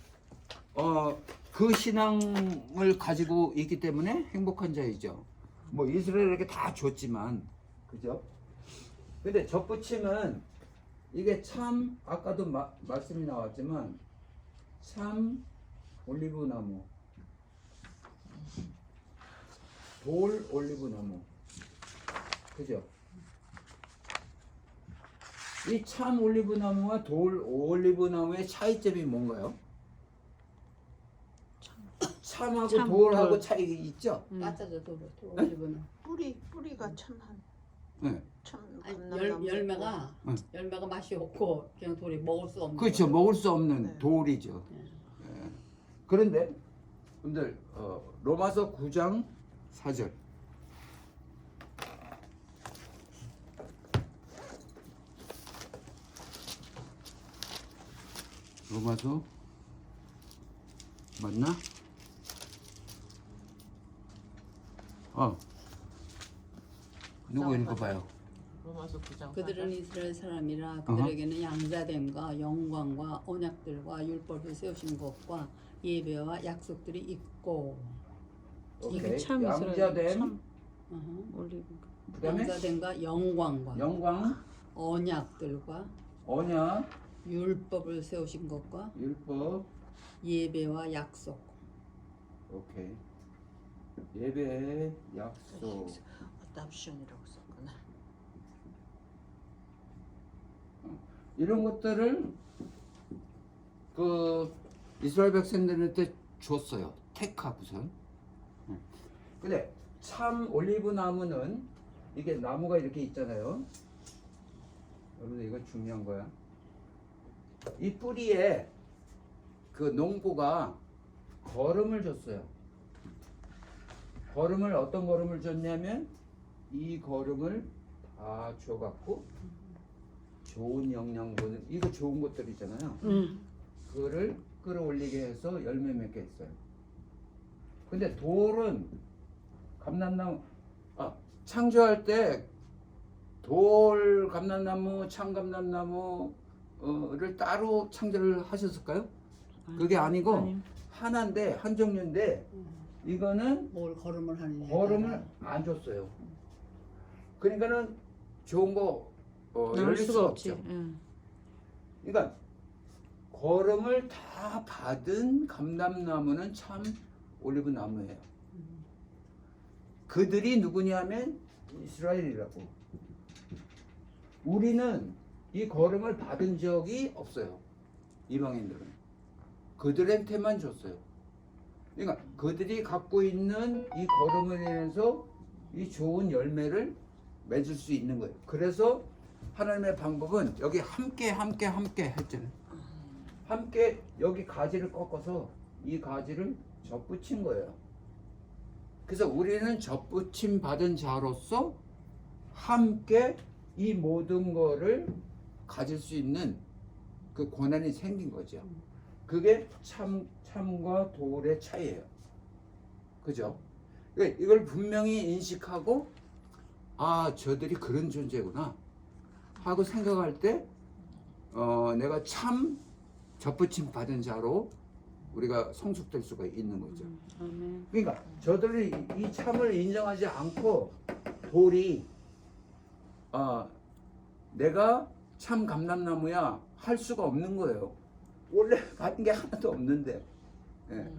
그 신앙을 가지고 있기 때문에 행복한 자이죠. 뭐 이스라엘에게 다 줬지만, 그죠? 근데 접붙임은 이게 참 아까도 말씀이 나왔지만 참 올리브나무, 돌 올리브나무, 그죠? 이 참 올리브나무와 돌 올리브나무의 차이점이 뭔가요? 참하고 참, 돌하고 돌. 차이 있죠? 까짜져 돌리고는 뿌리가 참한 네. 참 열매가 응. 열매가 맛이 없고 그냥 돌이 먹을 수 없는 그렇죠. 거죠. 먹을 수 없는 네. 돌이죠. 네. 예. 그런데 여러분들 로마서 9장 4절. 로마서 맞나? 누구 읽어봐요? 로마서 9장 그들은 이스라엘 사람이라 그들에게는 양자됨과 영광과 언약들과 율법을 세우신 것과 예배와 약속들이 있고 오케이. 참 이스라엘. 양자됨, 참 어허. 올리브. 그다음에 양자됨과 영광과 영광, 언약들과 언약, 율법을 세우신 것과 율법. 예배와 약속. 오케이. 예배, 약속. adoption이라고 썼구나. 이런 것들을 그 이스라엘 백성들한테 줬어요. 택하고선. 근데 참 올리브 나무는 이게 나무가 이렇게 있잖아요. 여러분들 이거 중요한 거야. 이 뿌리에 그 농부가 거름을 줬어요. 거름을 어떤 거름을 줬냐면 이 거름을 다 줘갖고 좋은 영양분 이거 좋은 것들이잖아요. 그거를 끌어올리게 해서 열매 맺게 했어요. 근데 돌은 감람나무 창조할 때 돌 감람나무, 참감람나무를 따로 창조를 하셨을까요? 그게 아니고 아니. 하나인데 한 종류인데 이거는 뭘 걸음을 하느냐. 거름을 안 줬어요. 그러니까는 좋은 거 나올 열릴 수가 수가 없지. 없죠. 응. 그러니까 거름을 다 받은 감람나무는 참 올리브 나무예요. 그들이 누구냐면 이스라엘이라고. 우리는 이 거름을 받은 적이 없어요. 이방인들은 그들한테만 줬어요. 그러니까 그들이 갖고 있는 이 거름을 인해서 이 좋은 열매를 맺을 수 있는 거예요. 그래서 하나님의 방법은 여기 함께 했잖아요. 함께 여기 가지를 꺾어서 이 가지를 접붙인 거예요. 그래서 우리는 접붙임 받은 자로서 함께 이 모든 거를 가질 수 있는 그 권한이 생긴 거죠. 그게 참과 돌의 차이예요. 그죠? 그러니까 이걸 분명히 인식하고 저들이 그런 존재구나 하고 생각할 때 내가 참 접붙임 받은 자로 우리가 성숙될 수가 있는 거죠. 아멘. 그러니까 저들이 이 참을 인정하지 않고 돌이 내가 참 감람나무야 할 수가 없는 거예요. 원래 받은 게 하나도 없는데. 예.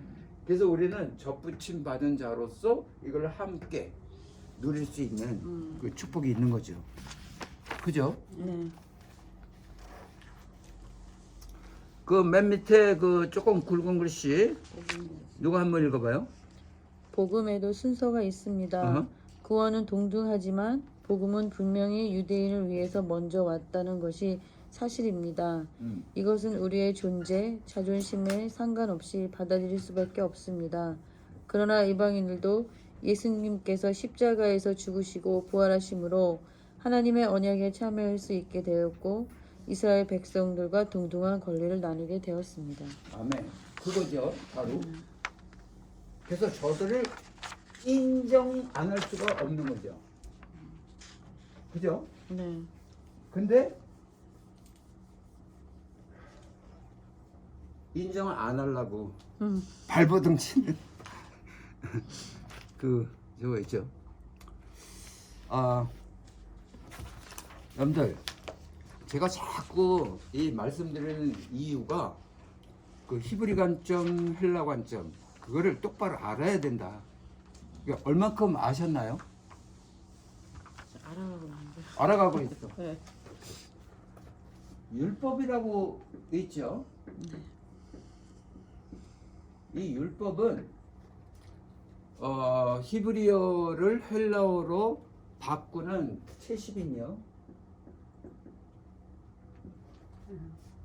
그래서 우리는 접붙임 받은 자로서 이걸 함께 누릴 수 있는 그 축복이 있는 거죠. 그죠? 네. 그 맨 밑에 그 조금 굵은 글씨 누가 한번 읽어봐요? 복음에도 순서가 있습니다. 어허. 구원은 동등하지만 복음은 분명히 유대인을 위해서 먼저 왔다는 것이 사실입니다. 이것은 우리의 존재, 자존심에 상관없이 받아들일 수밖에 없습니다. 그러나 이방인들도 예수님께서 십자가에서 죽으시고 부활하심으로 하나님의 언약에 참여할 수 있게 되었고 이스라엘 백성들과 동등한 권리를 나누게 되었습니다. 아멘. 그거죠, 바로. 그래서 저들을 인정 안 할 수가 없는 거죠. 그죠? 네. 근데 인정을 안 하려고 발버둥 치는 저거 있죠. 여러분들 제가 자꾸 이 말씀드리는 이유가 그 히브리 관점, 헬라 관점 그거를 똑바로 알아야 된다. 그러니까 얼만큼 아셨나요? 알아가고 있는데. 알아가고 있어. 네. 율법이라고 있죠. 이 율법은 히브리어를 헬라어로 바꾸는 70인요.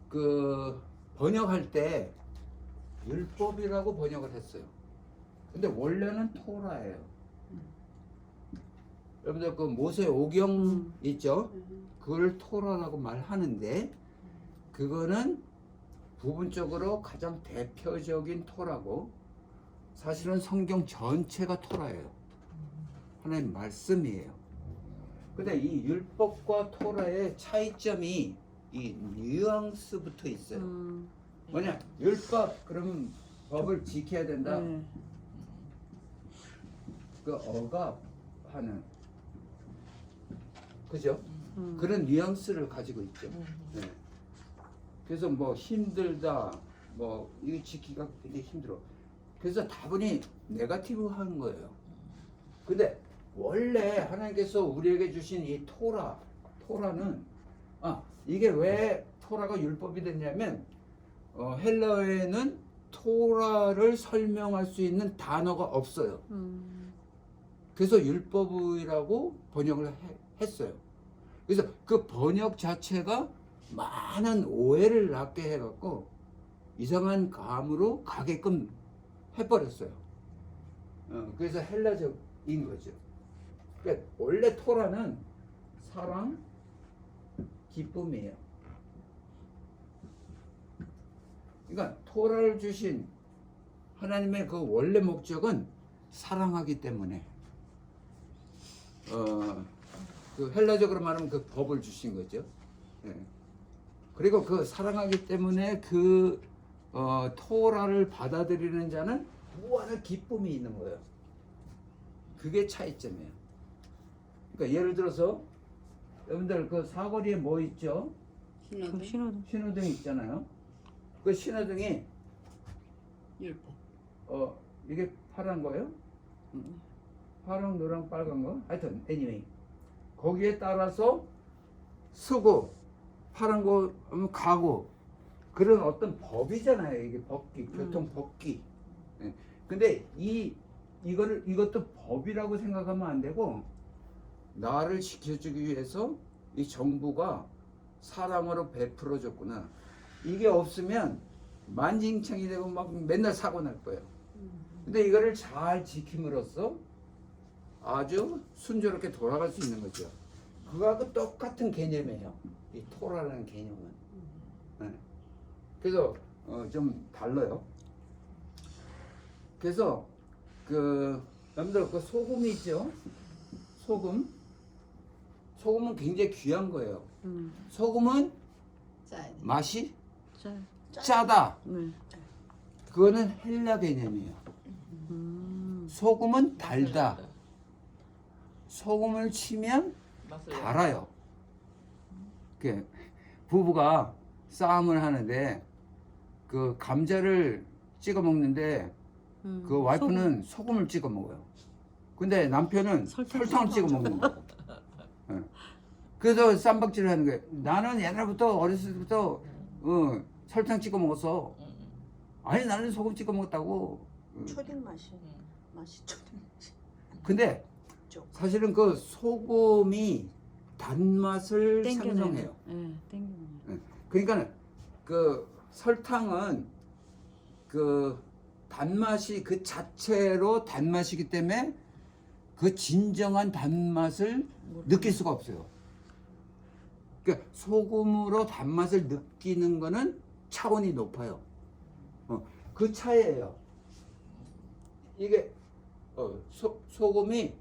그 번역할 때 율법이라고 번역을 했어요. 근데 원래는 토라예요. 여러분들 그 모세 오경 있죠? 그걸 토라라고 말하는데 그거는 부분적으로 가장 대표적인 토라고 사실은 성경 전체가 토라예요. 하나님 말씀이에요. 근데 이 율법과 토라의 차이점이 이 뉘앙스부터 있어요. 뭐냐? 율법 그러면 법을 지켜야 된다. 그 억압하는 그죠? 그런 뉘앙스를 가지고 있죠. 네. 그래서 뭐 힘들다, 뭐 이거 지키기가 굉장히 힘들어. 그래서 다분히 네거티브 하는 거예요. 근데 원래 하나님께서 우리에게 주신 이 토라는 이게 왜 토라가 율법이 됐냐면 헬라어에는 토라를 설명할 수 있는 단어가 없어요. 그래서 율법이라고 번역을 했어요. 그래서 그 번역 자체가 많은 오해를 낳게 해갖고 이상한 감으로 가게끔 해버렸어요. 그래서 헬라적인 거죠. 그러니까 원래 토라는 사랑, 기쁨이에요. 그러니까 토라를 주신 하나님의 그 원래 목적은 사랑하기 때문에 그 헬라적으로 말하면 그 법을 주신 거죠. 예. 그리고 그 사랑하기 때문에 그 토라를 받아들이는 자는 무한한 기쁨이 있는 거예요. 그게 차이점이에요. 그러니까 예를 들어서 여러분들 그 사거리에 뭐 있죠? 신호등. 신호등 있잖아요. 그 신호등이 율법. 이게 파란 거예요? 파랑, 노랑, 빨간 거? 하여튼 anyway 거기에 따라서 서고 파란 거 하면 가고 그런 어떤 법이잖아요. 이게 법기, 교통 법기. 예. 근데 이것도 법이라고 생각하면 안 되고 나를 지켜주기 위해서 이 정부가 사랑으로 베풀어 줬구나. 이게 없으면 만진창이 되고 막 맨날 사고 날 거예요. 근데 이거를 잘 지킴으로써 아주 순조롭게 돌아갈 수 있는 거죠. 그거하고 똑같은 개념이에요. 이 토라라는 개념은. 네. 그래서 좀 달라요. 그래서 여러분들 그 소금이 있죠. 소금은 굉장히 귀한 거예요. 소금은 짜야 돼. 맛이 짜. 짜다. 네. 그거는 헬라 개념이에요. 소금은 달다. 소금을 치면 맛을 달아요. 그 부부가 싸움을 하는데 그 감자를 찍어 먹는데 그 와이프는 소금을 찍어 먹어요. 근데 남편은 설탕을 찍어 먹는 거예요. 예. 그래서 쌈박질을 하는 거예요. 나는 옛날부터 어렸을 때부터 설탕 찍어 먹었어. 아니 나는 소금 찍어 먹었다고. 초딩 맛이 초딩 맛이. 근데 사실은 그 소금이 단맛을 생성해요. 네, 땡기네요. 예. 그러니까 그 설탕은 그 단맛이 그 자체로 단맛이기 때문에 그 진정한 단맛을 느낄 수가 없어요. 그러니까 소금으로 단맛을 느끼는 거는 차원이 높아요. 그 차이예요. 이게 소금이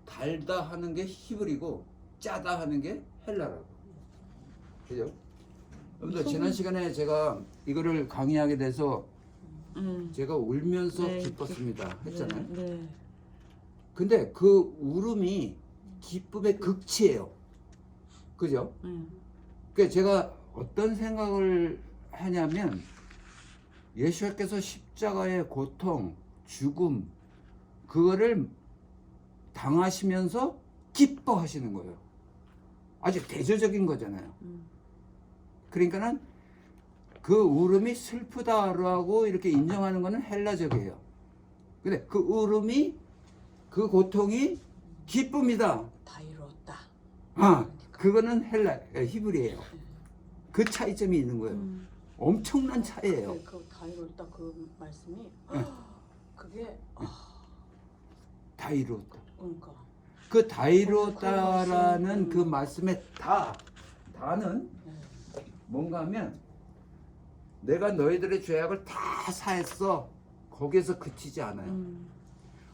달다 하는 게 히브리고 짜다 하는 게 헬라라고. 그죠? 여러분들 지난 시간에 제가 이거를 강의하게 돼서 제가 울면서 네, 기뻤습니다 했잖아요. 네. 근데 그 울음이 기쁨의 극치예요. 그죠? 그러니까 제가 어떤 생각을 하냐면 예수께서 십자가의 고통, 죽음 그거를 당하시면서 기뻐하시는 거예요. 아주 대조적인 거잖아요. 그러니까는 그 울음이 슬프다라고 이렇게 인정하는 거는 헬라적이에요. 근데 그 울음이 그 고통이 기쁨이다. 다 이루었다. 그거는 히브리예요. 그 차이점이 있는 거예요. 엄청난 차이예요. 그 다 이루었다 그 말씀이 그게 다 이루었다. 그러니까 그 다 이루었다라는 그 말씀의 다는 뭔가 하면 내가 너희들의 죄악을 다 사했어. 거기에서 그치지 않아요.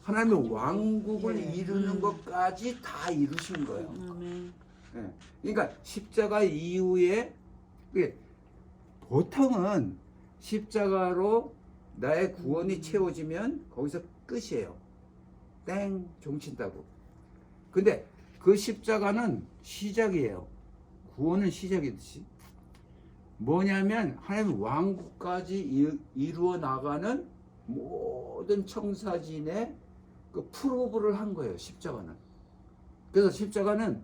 하나님의 왕국을 이루는 것까지 다 이루신 거예요. 예. 그러니까 십자가 이후에 보통은 십자가로 나의 구원이 채워지면 거기서 끝이에요. 땡 종친다고. 근데 그 십자가는 시작이에요. 구원은 시작이듯이. 뭐냐면 하나님 왕국까지 이루어 나가는 모든 청사진의 그 프로브를 한 거예요. 십자가는. 그래서 십자가는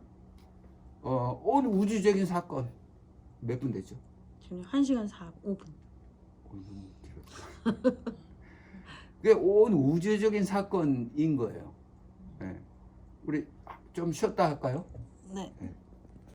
온 우주적인 사건 몇 분 되죠? 지금 1시간 5분. 그게 온 우주적인 사건인 거예요. 네. 우리 좀 쉬었다 할까요? 네. 네.